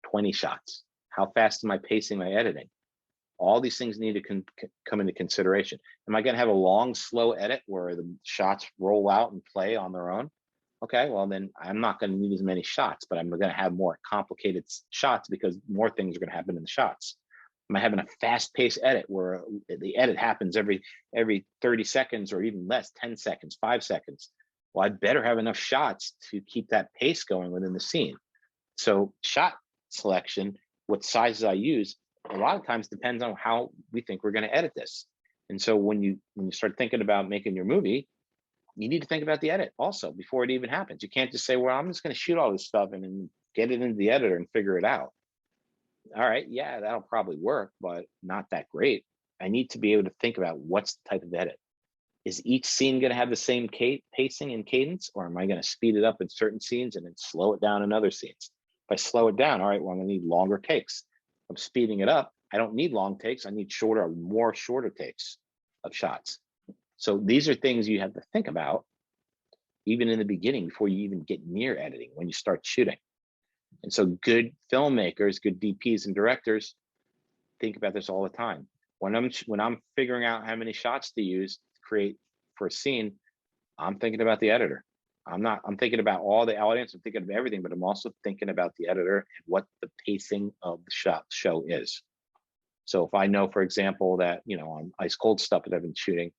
A: 20 shots. How fast am I pacing my editing? All these things need to come into consideration. Am I going to have a long, slow edit where the shots roll out and play on their own? Okay, well then I'm not going to need as many shots, but I'm going to have more complicated shots because more things are going to happen in the shots. Am I having a fast-paced edit where the edit happens every 30 seconds or even less, 10 seconds, 5 seconds? Well, I better have enough shots to keep that pace going within the scene. So shot selection, what sizes I use, a lot of times depends on how we think we're going to edit this. And so when you start thinking about making your movie, you need to think about the edit also before it even happens. You can't just say, well, I'm just going to shoot all this stuff and then get it into the editor and figure it out. All right, yeah, that'll probably work, but not that great. I need to be able to think about what's the type of edit. Is each scene going to have the same pacing and cadence, or am I going to speed it up in certain scenes and then slow it down in other scenes? If I slow it down, all right, well, I'm going to need longer takes. If I'm speeding it up, I don't need long takes. I need more shorter takes of shots. So these are things you have to think about even in the beginning before you even get near editing, when you start shooting. And so good filmmakers, good DPs and directors think about this all the time. When I'm figuring out how many shots to use to create for a scene, I'm thinking about the editor. I'm thinking about all the audience, I'm thinking of everything, but I'm also thinking about the editor and what the pacing of the show is. So if I know, for example, that, on ice cold stuff that I've been shooting,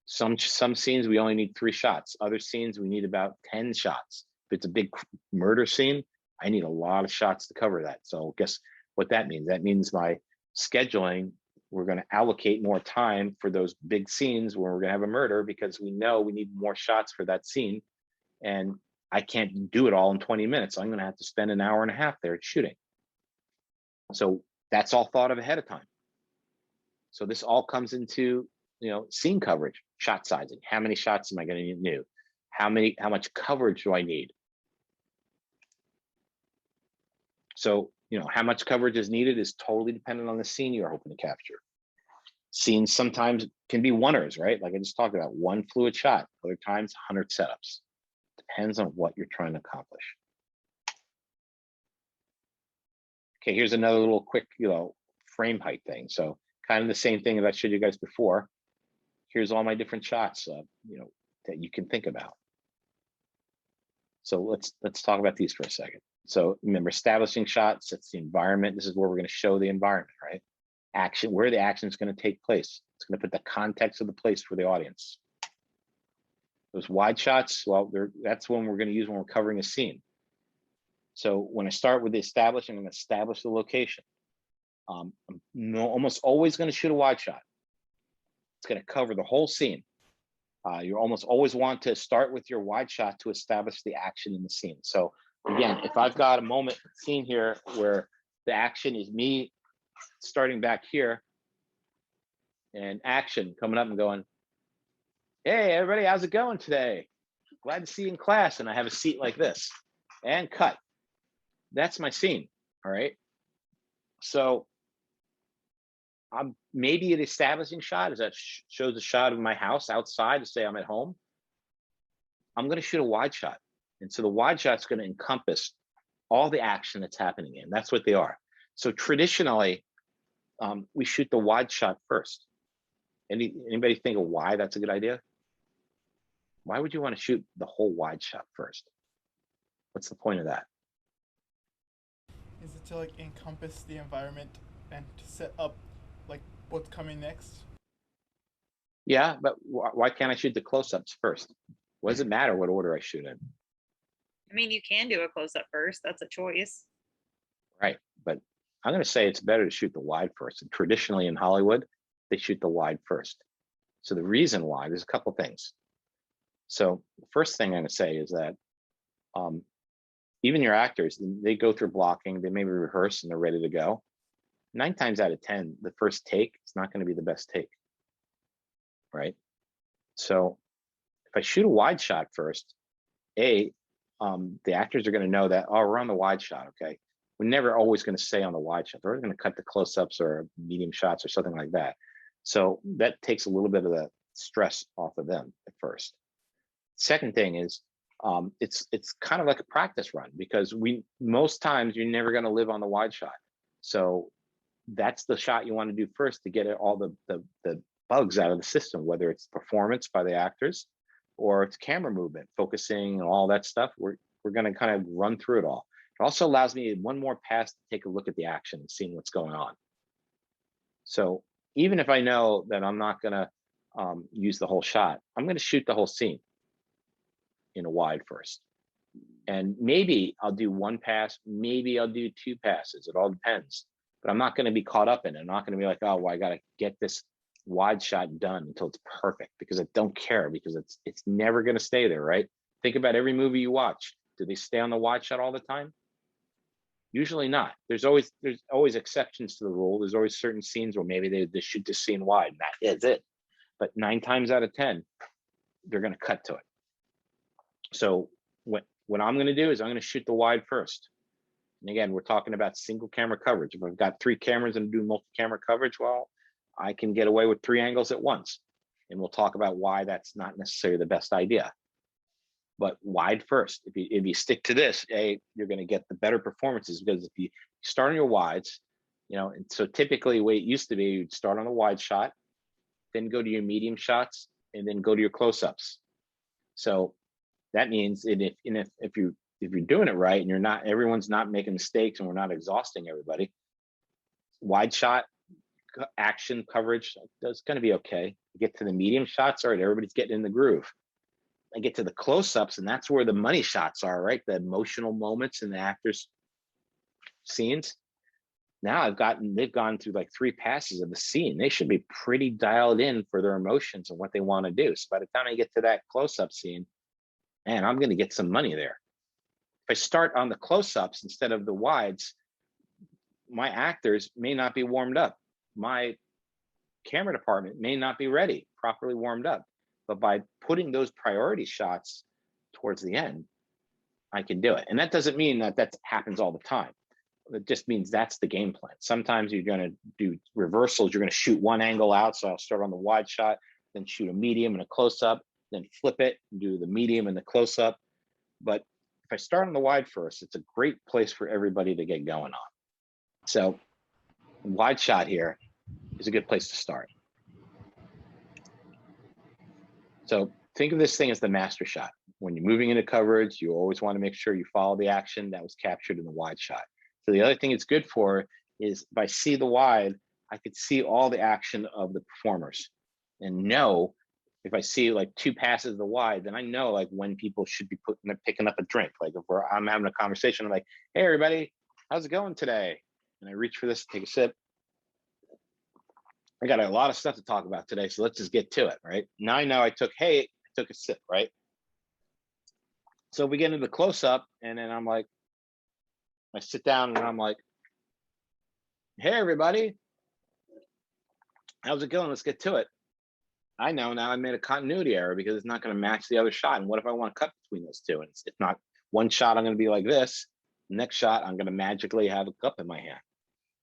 A: some scenes we only need 3 shots. Other scenes we need about 10 shots. If it's a big murder scene, I need a lot of shots to cover that. So guess what that means? That means my scheduling, we're going to allocate more time for those big scenes where we're going to have a murder, because we know we need more shots for that scene. And I can't do it all in 20 minutes. So I'm going to have to spend an hour and a half there shooting. So that's all thought of ahead of time. So this all comes into, scene coverage, shot sizing. How many shots am I going to need new? How much coverage do I need? So, how much coverage is needed is totally dependent on the scene you're hoping to capture. Scenes sometimes can be oneers, right? Like I just talked about, 1 fluid shot, other times 100 setups. Depends on what you're trying to accomplish. Okay, here's another little quick, frame height thing. So kind of the same thing that I showed you guys before. Here's all my different shots, that you can think about. So let's talk about these for a second. So remember, establishing shots, that's the environment. This is where we're going to show the environment, right? Action, where the action is going to take place. It's going to put the context of the place for the audience. Those wide shots, well, that's when we're going to use when we're covering a scene. So when I start with the establishing, I'm going to establish the location. I'm almost always going to shoot a wide shot. It's going to cover the whole scene. You almost always want to start with your wide shot to establish the action in the scene. So again, if I've got a moment scene here where the action is me starting back here and action coming up and going, hey, everybody, how's it going today? Glad to see you in class. And I have a seat like this and cut. That's my scene. All right. So I'm maybe an establishing shot is that shows a shot of my house outside to say I'm at home. I'm going to shoot a wide shot. And so the wide shot's going to encompass all the action that's happening in. That's what they are. So traditionally, we shoot the wide shot first. Anybody think of why that's a good idea? Why would you want to shoot the whole wide shot first? What's the point of that?
C: Is it to encompass the environment and to set up what's coming next?
A: Yeah, but why can't I shoot the close-ups first? What does it matter what order I shoot in?
B: I mean, you can do a close-up first. That's a choice.
A: Right, but I'm going to say it's better to shoot the wide first. And traditionally in Hollywood, they shoot the wide first. So the reason why, there's a couple things. So the first thing I'm going to say is that even your actors, they go through blocking, they maybe rehearse and they're ready to go. 9 times out of 10, the first take is not going to be the best take, right? So if I shoot a wide shot first, the actors are going to know that, oh, we're on the wide shot, okay? We're never always going to stay on the wide shot. They're going to cut the close-ups or medium shots or something like that. So that takes a little bit of the stress off of them at first. Second thing is, it's kind of like a practice run, because most times you're never going to live on the wide shot. So that's the shot you want to do first to get all the bugs out of the system, whether it's performance by the actors or it's camera movement, focusing and all that stuff. We're going to kind of run through it all. It also allows me one more pass to take a look at the action and seeing what's going on. So even if I know that I'm not going to use the whole shot, I'm going to shoot the whole scene in a wide first. And maybe I'll do one pass, maybe I'll do 2 passes. It all depends. But I'm not going to be caught up in it. I'm not going to be like, oh, well, I got to get this wide shot done until it's perfect, because I don't care, because it's never going to stay there, right? Think about every movie you watch. Do they stay on the wide shot all the time? Usually not. There's always exceptions to the rule. There's always certain scenes where maybe they shoot the scene wide, and that is it. But 9 times out of 10, they're going to cut to it. So what I'm going to do is I'm going to shoot the wide first. And again, we're talking about single camera coverage. If I've got 3 cameras and do multi-camera coverage, well, I can get away with 3 angles at once. And we'll talk about why that's not necessarily the best idea. But wide first. If you stick to this, you're going to get the better performances, because if you start on your wides, and so typically the way it used to be, you'd start on a wide shot, then go to your medium shots, and then go to your close-ups. So that means if you're doing it right, and everyone's not making mistakes, and we're not exhausting everybody, wide shot action coverage is going to be okay. You get to the medium shots, all right, everybody's getting in the groove. I get to the close-ups, and that's where the money shots are, right? The emotional moments in the actors' scenes. Now they've gone through like 3 passes of the scene. They should be pretty dialed in for their emotions and what they want to do. So by the time I get to that close-up scene, man, I'm going to get some money there. If I start on the close-ups instead of the wides, my actors may not be warmed up. My camera department may not be ready, properly warmed up. But by putting those priority shots towards the end, I can do it. And that doesn't mean that happens all the time. It just means that's the game plan. Sometimes you're going to do reversals. You're going to shoot one angle out. So I'll start on the wide shot, then shoot a medium and a close-up, then flip it and do the medium and the close-up. But if I start on the wide first, it's a great place for everybody to get going on. So wide shot here is a good place to start. So think of this thing as the master shot. When you're moving into coverage, you always want to make sure you follow the action that was captured in the wide shot. So the other thing it's good for is if I see the wide, I could see all the action of the performers and know if I see like 2 passes of the wide, then I know like when people should be picking up a drink. Like if I'm having a conversation, I'm like, hey, everybody, how's it going today? And I reach for this, take a sip. I got a lot of stuff to talk about today, so let's just get to it, right? Now I know I took a sip, right? So we get into the close-up, and then I'm like, I sit down and I'm like, hey, everybody, how's it going? Let's get to it. I know now I made a continuity error because it's not going to match the other shot. And what if I want to cut between those two? And it's not one shot, I'm going to be like this. Next shot, I'm going to magically have a cup in my hand.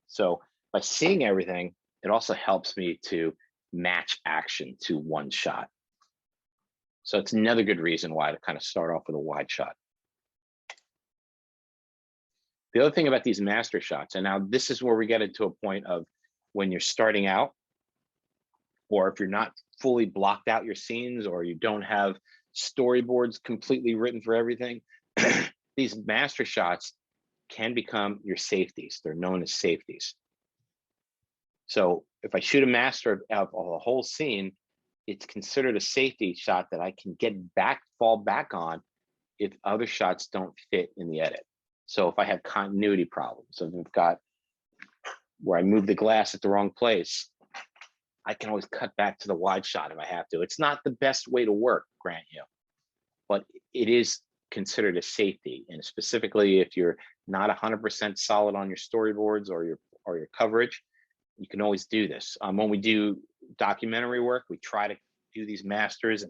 A: So by seeing everything, it also helps me to match action to one shot. So it's another good reason why to kind of start off with a wide shot. The other thing about these master shots, and now this is where we get into a point of when you're starting out, or if you're not fully blocked out your scenes, or you don't have storyboards completely written for everything, these master shots can become your safeties. They're known as safeties. So if I shoot a master of a whole scene, it's considered a safety shot that I can fall back on if other shots don't fit in the edit. So if I have continuity problems, if I've got where I move the glass at the wrong place, I can always cut back to the wide shot if I have to. It's not the best way to work, grant you, but it is considered a safety. And specifically, if you're not 100% solid on your storyboards, or or your coverage, you can always do this. When we do documentary work, we try to do these masters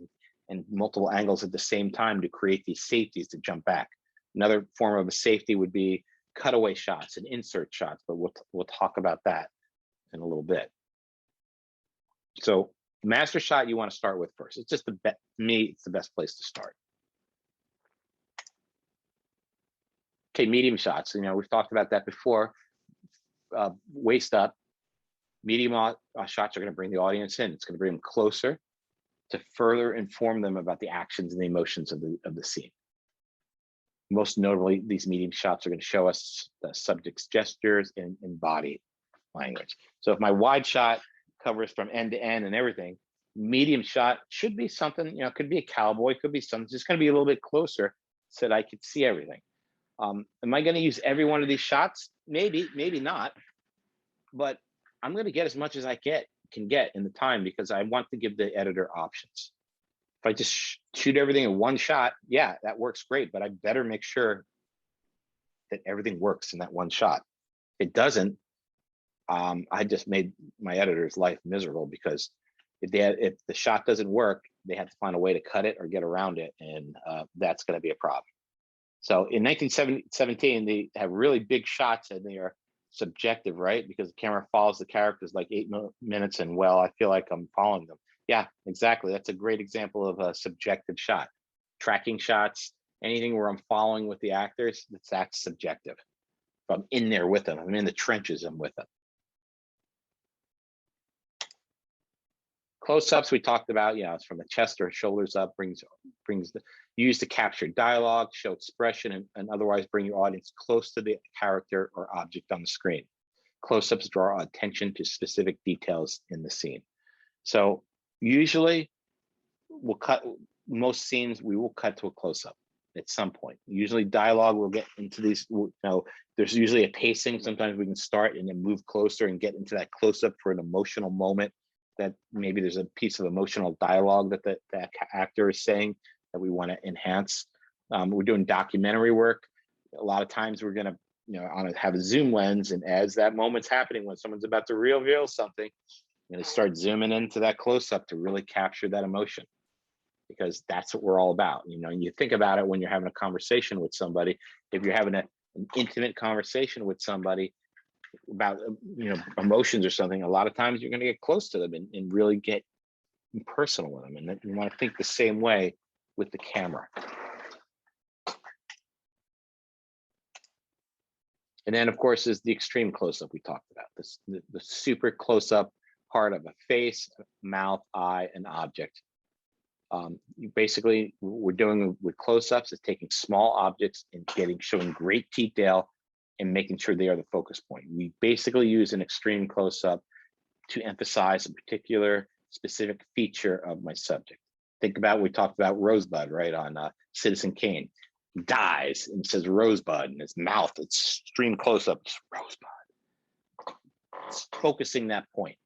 A: and multiple angles at the same time to create these safeties to jump back. Another form of a safety would be cutaway shots and insert shots, but we'll talk about that in a little bit. So master shot you want to start with first. It's just the best, to me, it's the best place to start. Okay, medium shots. You know, we've talked about that before. Waist up. Medium shots are going to bring the audience in. It's going to bring them closer to further inform them about the actions and the emotions of the scene. Most notably, these medium shots are going to show us the subject's gestures and body language. So if my wide shot covers from end to end and everything, medium shot should be something, you know, could be a cowboy, could be something, just going to be a little bit closer so that I could see everything. Am I going to use every one of these shots? Maybe, maybe not, but I'm going to get as much as I can get in the time because I want to give the editor options. If I just shoot everything in one shot, yeah, that works great, but I better make sure that everything works in that one shot. If it doesn't, I just made my editor's life miserable because if the shot doesn't work, they have to find a way to cut it or get around it, and that's going to be a problem. So in 1917, they have really big shots and they are subjective, right? Because the camera follows the characters like 8 minutes and, well, I feel like I'm following them. Yeah, exactly. That's a great example of a subjective shot. Tracking shots, anything where I'm following with the actors, that's subjective. If I'm in there with them, I'm in the trenches, I'm with them. Close-ups we talked about, yeah, it's from the chest or shoulders up, brings the used to capture dialogue, show expression, and otherwise bring your audience close to the character or object on the screen. Close-ups draw attention to specific details in the scene. So usually we'll cut most scenes, we will cut to a close-up at some point. Usually dialogue, we'll get into these, you know, there's usually a pacing. Sometimes we can start and then move closer and get into that close-up for an emotional moment that maybe there's a piece of emotional dialogue that the actor is saying that we want to enhance. We're doing documentary work. A lot of times we're going to, you know, have a zoom lens, and as that moment's happening, when someone's about to reveal something, I'm going to start zooming into that close-up to really capture that emotion, because that's what we're all about. You know, you think about it when you're having a conversation with somebody. If you're having an intimate conversation with somebody about, you know, emotions or something, a lot of times you're going to get close to them and really get personal with them. And you want to think the same way with the camera. And then, of course, is the extreme close-up we talked about. This the super close-up part of a face, mouth, eye, and object. Basically, what we're doing with close-ups is taking small objects and showing great detail and making sure they are the focus point. We basically use an extreme close-up to emphasize a particular specific feature of my subject. Think about, we talked about Rosebud, right, on Citizen Kane. He dies and says Rosebud, and his mouth, it's extreme close-up, it's Rosebud. It's focusing that point.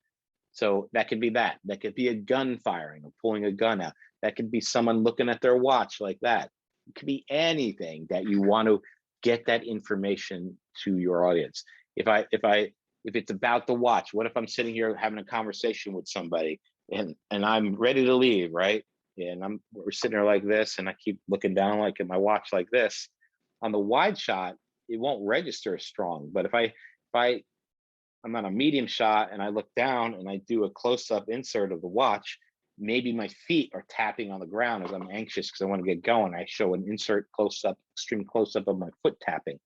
A: So that could be that. That could be a gun firing or pulling a gun out. That could be someone looking at their watch like that. It could be anything that you want to get that information to your audience. If it's about the watch, what if I'm sitting here having a conversation with somebody and I'm ready to leave, right? And we're sitting there like this, and I keep looking down like at my watch like this. On the wide shot, it won't register as strong. But if I'm on a medium shot and I look down and I do a close-up insert of the watch, maybe my feet are tapping on the ground as I'm anxious because I want to get going. I show an insert close-up, extreme close-up of my foot tapping.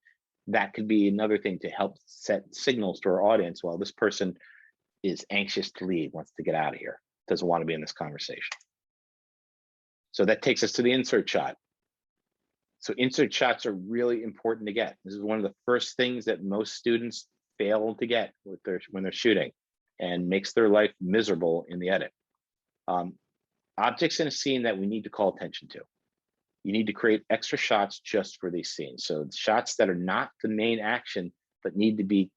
A: That could be another thing to help set signals to our audience. Well, this person is anxious to leave, wants to get out of here, doesn't want to be in this conversation. So that takes us to the insert shot. So insert shots are really important to get. This is one of the first things that most students fail to get when they're shooting, and makes their life miserable in the edit. Objects in a scene that we need to call attention to. You need to create extra shots just for these scenes. So shots that are not the main action, but need to be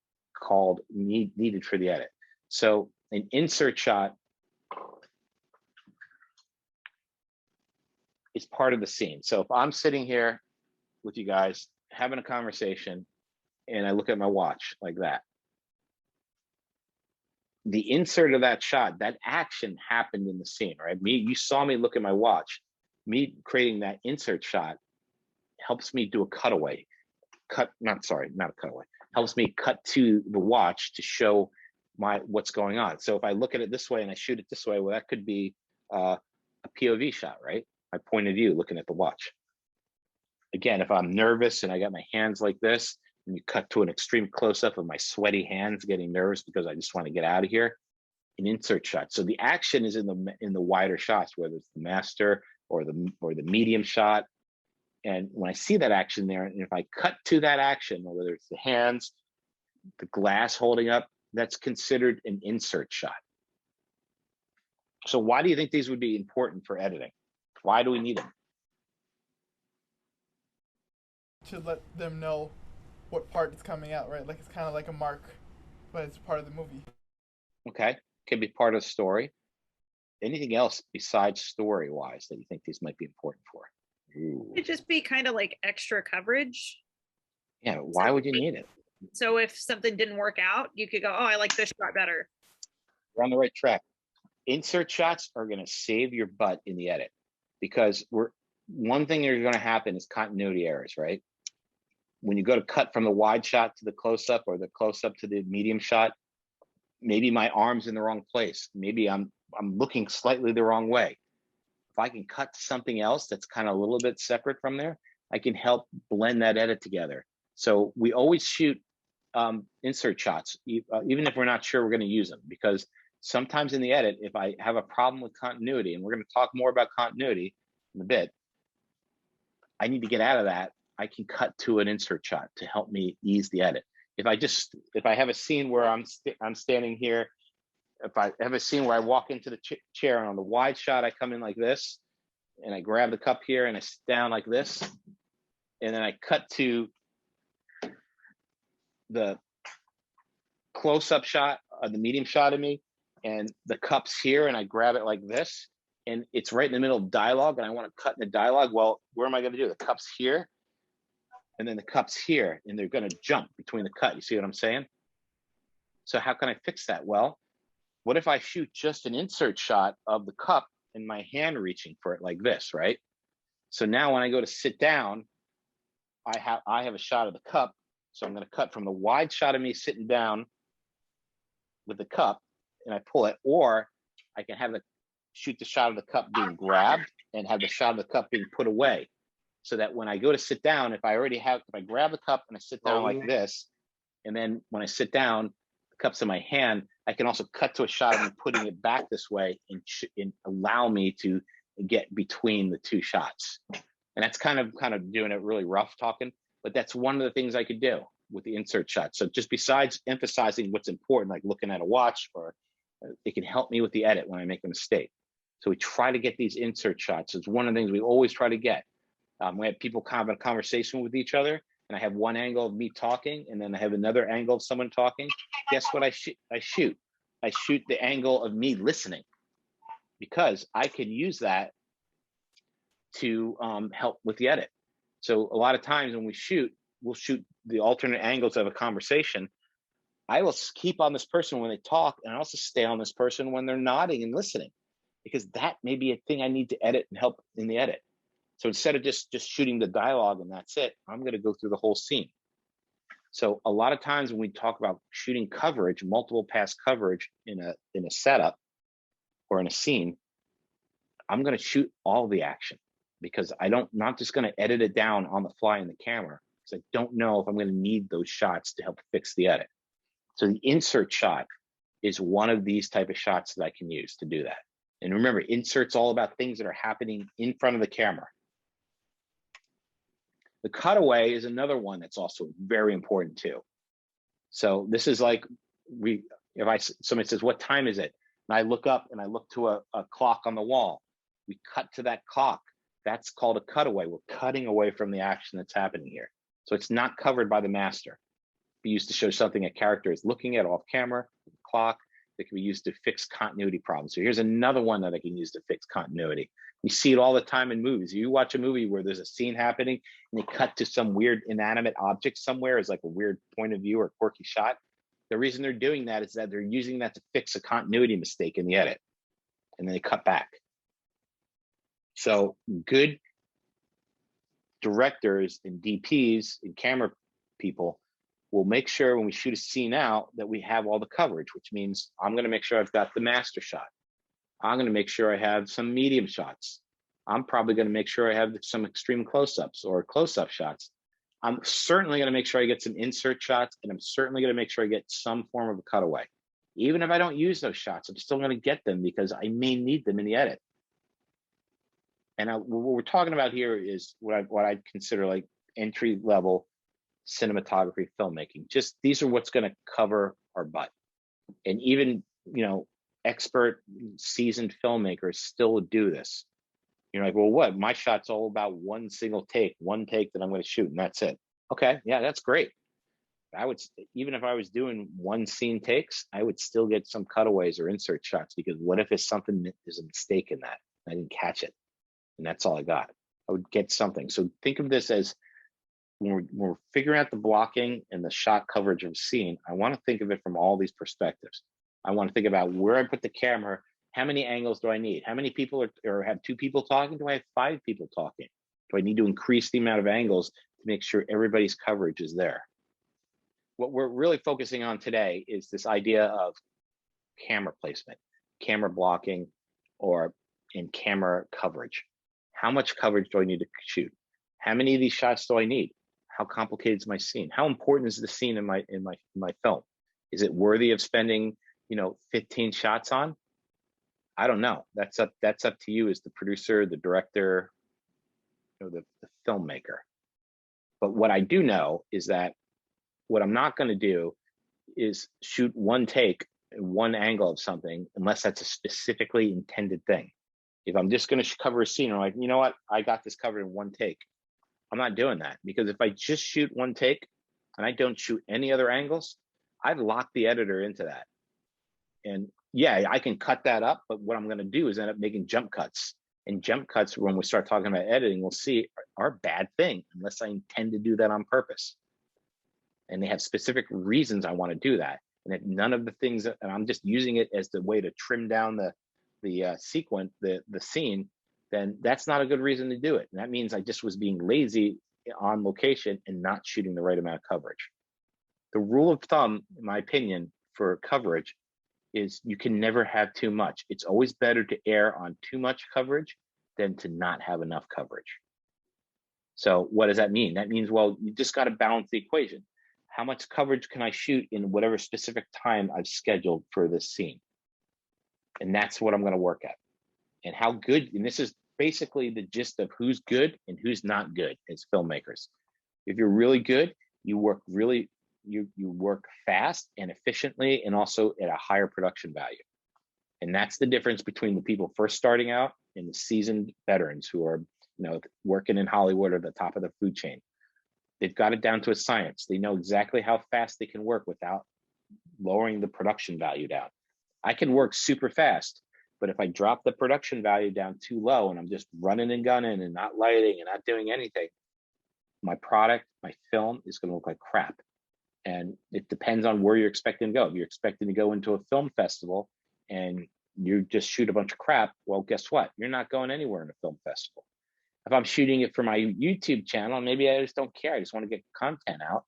A: needed for the edit. So an insert shot is part of the scene. So if I'm sitting here with you guys having a conversation and I look at my watch like that, the insert of that shot, that action happened in the scene, right? You saw me look at my watch. Me creating that insert shot helps me do a cutaway. Not a cutaway. Helps me cut to the watch to show what's going on. So if I look at it this way and I shoot it this way, well, that could be a POV shot, right? My point of view looking at the watch. Again, if I'm nervous and I got my hands like this, and you cut to an extreme close-up of my sweaty hands getting nervous because I just want to get out of here, an insert shot. So the action is in the wider shots, whether it's the master or the medium shot. And when I see that action there, and if I cut to that action, or whether it's the hands, the glass holding up, that's considered an insert shot. So why do you think these would be important for editing? Why do we need them?
C: To let them know what part is coming out, right? Like it's kind of like a mark, but it's part of the movie.
A: Okay, could be part of the story. Anything else besides story-wise that you think these might be important for? Ooh.
B: It'd just be kind of like extra coverage.
A: Yeah, why would you need it?
B: So if something didn't work out, you could go, oh, I like this shot better.
A: We're on the right track. Insert shots are going to save your butt in the edit, because one thing that's going to happen is continuity errors, right? When you go to cut from the wide shot to the close-up, or the close-up to the medium shot, maybe my arm's in the wrong place. Maybe I'm looking slightly the wrong way. If I can cut to something else that's kind of a little bit separate from there, I can help blend that edit together. So we always shoot insert shots, even if we're not sure we're going to use them, because sometimes in the edit, if I have a problem with continuity, and we're going to talk more about continuity in a bit, I need to get out of that. I can cut to an insert shot to help me ease the edit. If I have a scene where I'm standing here, if I have a scene where I walk into the chair, and on the wide shot, I come in like this, and I grab the cup here and I sit down like this, and then I cut to the close-up shot, the medium shot of me, and the cup's here, and I grab it like this, and it's right in the middle of dialogue, and I want to cut in the dialogue. Well, where am I going to do? The cup's here, and then the cup's here, and they're going to jump between the cut. You see what I'm saying? So how can I fix that? Well, what if I shoot just an insert shot of the cup and my hand reaching for it like this, right? So now when I go to sit down, I have a shot of the cup. So I'm going to cut from the wide shot of me sitting down with the cup, and I pull it, or I can shoot the shot of the cup being grabbed and have the shot of the cup being put away. So that when I go to sit down, if I grab the cup and I sit down like this, and then when I sit down, the cup's in my hand, I can also cut to a shot of me putting it back this way and allow me to get between the two shots. And that's kind of doing it really rough talking, but that's one of the things I could do with the insert shot. So just besides emphasizing what's important, like looking at a watch, or it can help me with the edit when I make a mistake. So we try to get these insert shots. It's one of the things we always try to get. We have people have a conversation with each other, and I have one angle of me talking, and then I have another angle of someone talking. Guess what I shoot? I shoot the angle of me listening, because I can use that to help with the edit. So a lot of times when we'll shoot the alternate angles of a conversation. I will keep on this person when they talk, and I also stay on this person when they're nodding and listening, because that may be a thing I need to edit and help in the edit. So instead of just shooting the dialogue and that's it, I'm going to go through the whole scene. So a lot of times when we talk about shooting coverage, multiple pass coverage in a setup or in a scene, I'm going to shoot all the action, because not just going to edit it down on the fly in the camera, because I don't know if I'm going to need those shots to help fix the edit. So the insert shot is one of these type of shots that I can use to do that. And remember, insert's all about things that are happening in front of the camera. The cutaway is another one that's also very important too. So this is like, somebody says, what time is it? And I look up and I look to a clock on the wall. We cut to that clock. That's called a cutaway. We're cutting away from the action that's happening here. So it's not covered by the master. Be used to show something a character is looking at off camera, the clock, that can be used to fix continuity problems. So here's another one that I can use to fix continuity. You see it all the time in movies. You watch a movie where there's a scene happening and they cut to some weird inanimate object somewhere as like a weird point of view or quirky shot. The reason they're doing that is that they're using that to fix a continuity mistake in the edit, and then they cut back. So good directors and DPs and camera people will make sure when we shoot a scene out that we have all the coverage, which means I'm going to make sure I've got the master shot. I'm going to make sure I have some medium shots. I'm probably going to make sure I have some extreme close-ups or close-up shots. I'm certainly going to make sure I get some insert shots, and I'm certainly going to make sure I get some form of a cutaway. Even if I don't use those shots, I'm still going to get them because I may need them in the edit. And what we're talking about here is what I consider like entry-level cinematography filmmaking. Just these are what's going to cover our butt. And even, you know, expert seasoned filmmakers still do this. You're like, well, what? My shot's all about one single take, one take that I'm going to shoot, and that's it. Okay, yeah, that's great. I would, even if I was doing one scene takes, I would still get some cutaways or insert shots, because what if it's something that is a mistake in that? I didn't catch it, and that's all I got. I would get something. So think of this as when we're figuring out the blocking and the shot coverage of a scene, I want to think of it from all these perspectives. I want to think about where I put the camera. How many angles do I need? How many people or have two people talking? Do I have 5 people talking? Do I need to increase the amount of angles to make sure everybody's coverage is there? What we're really focusing on today is this idea of camera placement, camera blocking, or in camera coverage. How much coverage do I need to shoot? How many of these shots do I need? How complicated is my scene? How important is the scene in my film? Is it worthy of spending, 15 shots on? I don't know. That's up to you as the producer, the director, the filmmaker. But what I do know is that what I'm not going to do is shoot one take, one angle of something, unless that's a specifically intended thing. If I'm just going to cover a scene, I'm like, you know what? I got this covered in one take. I'm not doing that, because if I just shoot one take and I don't shoot any other angles, I've locked the editor into that. And yeah, I can cut that up, but what I'm going to do is end up making jump cuts. And jump cuts, when we start talking about editing, we'll see are a bad thing unless I intend to do that on purpose. And they have specific reasons I want to do that. And if none of the things, and I'm just using it as the way to trim down the sequence, the scene, then that's not a good reason to do it. And that means I just was being lazy on location and not shooting the right amount of coverage. The rule of thumb, in my opinion, for coverage is you can never have too much. It's always better to err on too much coverage than to not have enough coverage. So what does that mean? That means, well, you just got to balance the equation. How much coverage can I shoot in whatever specific time I've scheduled for this scene? And that's what I'm going to work at. And how good, and this is basically the gist of who's good and who's not good as filmmakers. If you're really good, you work you work fast and efficiently, and also at a higher production value. And that's the difference between the people first starting out and the seasoned veterans who are, working in Hollywood or the top of the food chain. They've got it down to a science. They know exactly how fast they can work without lowering the production value down. I can work super fast, but if I drop the production value down too low and I'm just running and gunning and not lighting and not doing anything, my product, my film is going to look like crap. And it depends on where you're expecting to go. If you're expecting to go into a film festival and you just shoot a bunch of crap, well, guess what? You're not going anywhere in a film festival. If I'm shooting it for my YouTube channel, maybe I just don't care. I just want to get content out.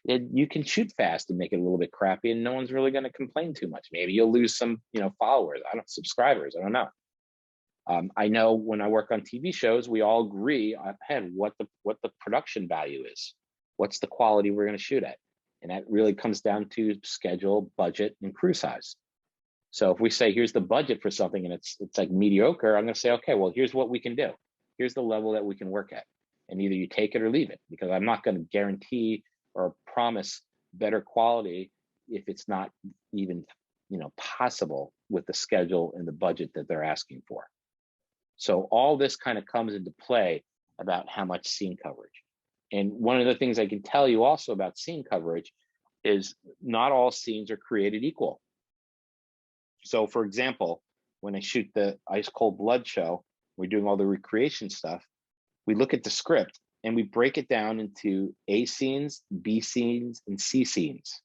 A: You can shoot fast and make it a little bit crappy, and no one's really going to complain too much. Maybe you'll lose some, followers, subscribers. I don't know. I know when I work on TV shows, we all agree ahead what the production value is. What's the quality we're going to shoot at? And that really comes down to schedule, budget, and crew size. So if we say, here's the budget for something and it's like mediocre, I'm going to say, okay, well, here's what we can do. Here's the level that we can work at. And either you take it or leave it, because I'm not going to guarantee or promise better quality if it's not even, possible with the schedule and the budget that they're asking for. So all this kind of comes into play about how much scene coverage. And one of the things I can tell you also about scene coverage is not all scenes are created equal. So for example, when I shoot the Ice Cold Blood show, we're doing all the recreation stuff, we look at the script and we break it down into A scenes, B scenes, and C scenes.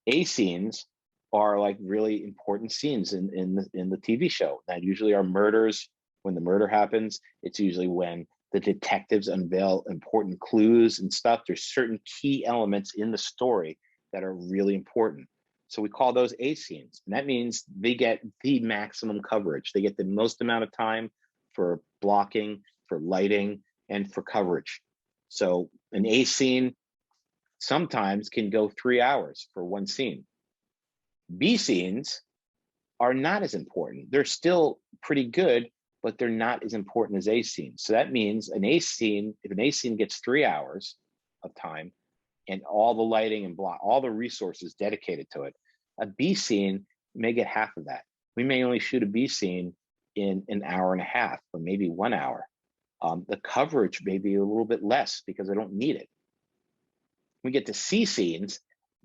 A: A scenes are like really important scenes in the TV show that usually are murders. When the murder happens, it's usually when the detectives unveil important clues and stuff. There's certain key elements in the story that are really important. So we call those A scenes. And that means they get the maximum coverage. They get the most amount of time for blocking, for lighting, and for coverage. So an A scene sometimes can go 3 hours for one scene. B scenes are not as important. They're still pretty good, but they're not as important as A scenes. So that means an A scene, if an A scene gets 3 hours of time and all the lighting and all the resources dedicated to it, a B scene may get half of that. We may only shoot a B scene in an hour and a half or maybe 1 hour. The coverage may be a little bit less because I don't need it. We get to C scenes,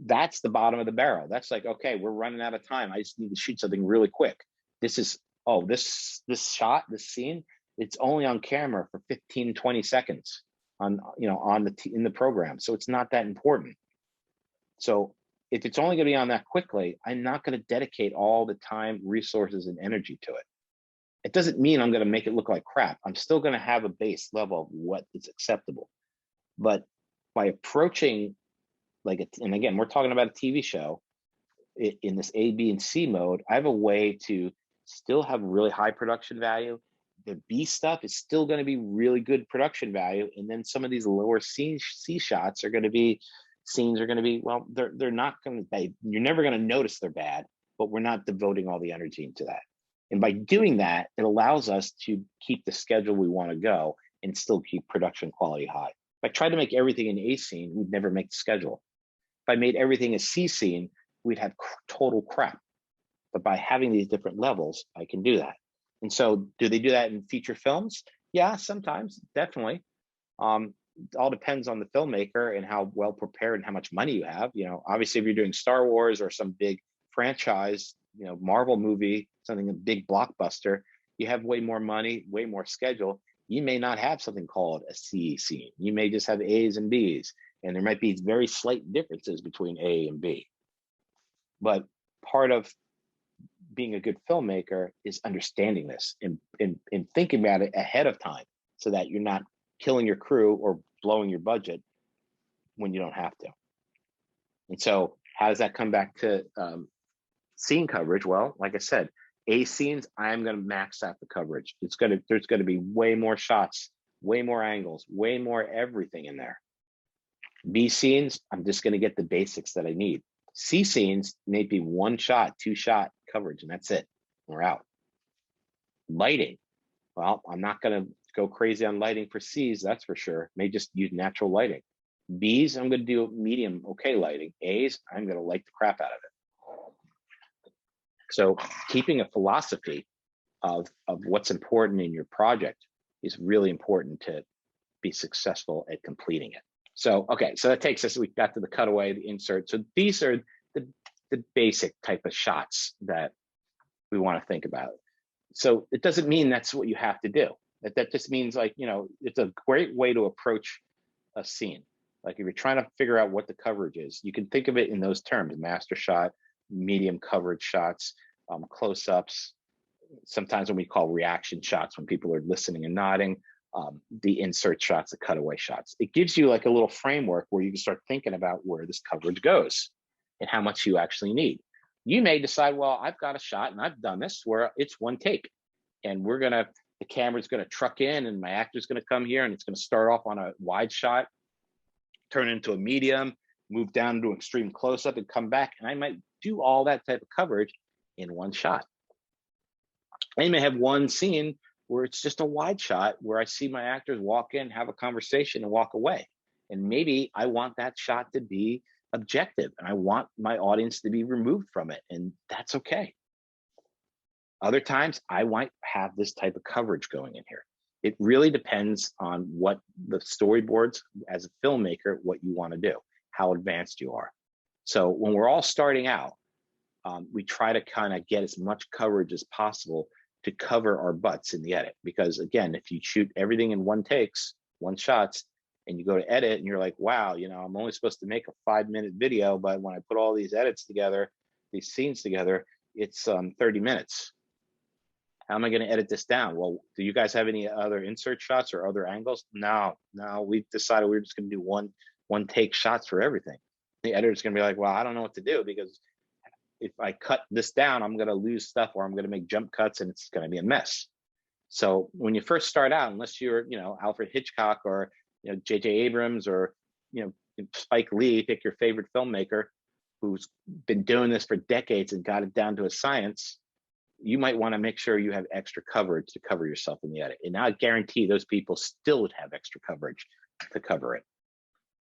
A: that's the bottom of the barrel. That's like, okay, we're running out of time. I just need to shoot something really quick. This is, oh, this shot, this scene, it's only on camera for 15, 20 seconds on, you know, in the program. So it's not that important. So if it's only gonna be on that quickly, I'm not gonna dedicate all the time, resources, and energy to it. It doesn't mean I'm gonna make it look like crap. I'm still gonna have a base level of what is acceptable. But by approaching like it, and again, we're talking about a TV show in this A, B, and C mode, I have a way to still have really high production value. The B stuff is still going to be really good production value. And then some of these lower C shots are going to be, scenes are going to be, well, they're not going to, you're never going to notice they're bad, but we're not devoting all the energy into that. And by doing that, it allows us to keep the schedule we want to go and still keep production quality high. If I tried to make everything an A scene, we'd never make the schedule. If I made everything a C scene, we'd have total crap. But by having these different levels, I can do that. And so do they do that in feature films? Yeah, sometimes, definitely. It all depends on the filmmaker and how well prepared and how much money you have. You know, obviously if you're doing Star Wars or some big franchise, you know, Marvel movie, something a big blockbuster, you have way more money, way more schedule. You may not have something called a C scene. You may just have A's and B's, and there might be very slight differences between A and B. But part of being a good filmmaker is understanding this and thinking about it ahead of time so that you're not killing your crew or blowing your budget when you don't have to. And so how does that come back to scene coverage? Well, like I said, A scenes, I'm going to max out the coverage. There's going to be way more shots, way more angles, way more everything in there. B scenes, I'm just going to get the basics that I need. C scenes may be 1 shot, 2 shot coverage, and that's it. We're out. Lighting, well, I'm not going to go crazy on lighting for C's, that's for sure. May just use natural lighting. B's, I'm going to do medium, okay lighting. A's, I'm going to light the crap out of it. So keeping a philosophy of what's important in your project is really important to be successful at completing it. So, okay, so that takes us, we got to the cutaway, the insert. So these are the basic type of shots that we want to think about. So it doesn't mean that's what you have to do. That just means, like, you know, it's a great way to approach a scene. Like if you're trying to figure out what the coverage is, you can think of it in those terms: master shot, medium coverage shots, close-ups, sometimes when we call reaction shots, when people are listening and nodding, the insert shots, the cutaway shots. It gives you like a little framework where you can start thinking about where this coverage goes and how much you actually need. You may decide, well, I've got a shot and I've done this where it's one take, and the camera's gonna truck in and my actor's gonna come here and it's gonna start off on a wide shot, turn into a medium, move down to extreme close-up and come back. And I might do all that type of coverage in one shot. I may have one scene where it's just a wide shot where I see my actors walk in, have a conversation, and walk away. And maybe I want that shot to be objective and I want my audience to be removed from it, and that's okay. Other times I might have this type of coverage going in here. It really depends on what the storyboards, as a filmmaker, what you want to do, how advanced you are. So when we're all starting out, we try to kind of get as much coverage as possible to cover our butts in the edit. Because again, if you shoot everything in one shots, and you go to edit and you're like, wow, you know, I'm only supposed to make a 5-minute video, but when I put all these edits together, these scenes together, it's 30 minutes. How am I going to edit this down? Well, do you guys have any other insert shots or other angles? No, we've decided we're just going to do one take shots for everything. The editor's going to be like, well, I don't know what to do, because if I cut this down, I'm going to lose stuff, or I'm going to make jump cuts and it's going to be a mess. So when you first start out, unless you're, you know, Alfred Hitchcock or, you know, J.J. Abrams or, you know, Spike Lee, pick your favorite filmmaker who's been doing this for decades and got it down to a science, you might want to make sure you have extra coverage to cover yourself in the edit. And I guarantee those people still would have extra coverage to cover it.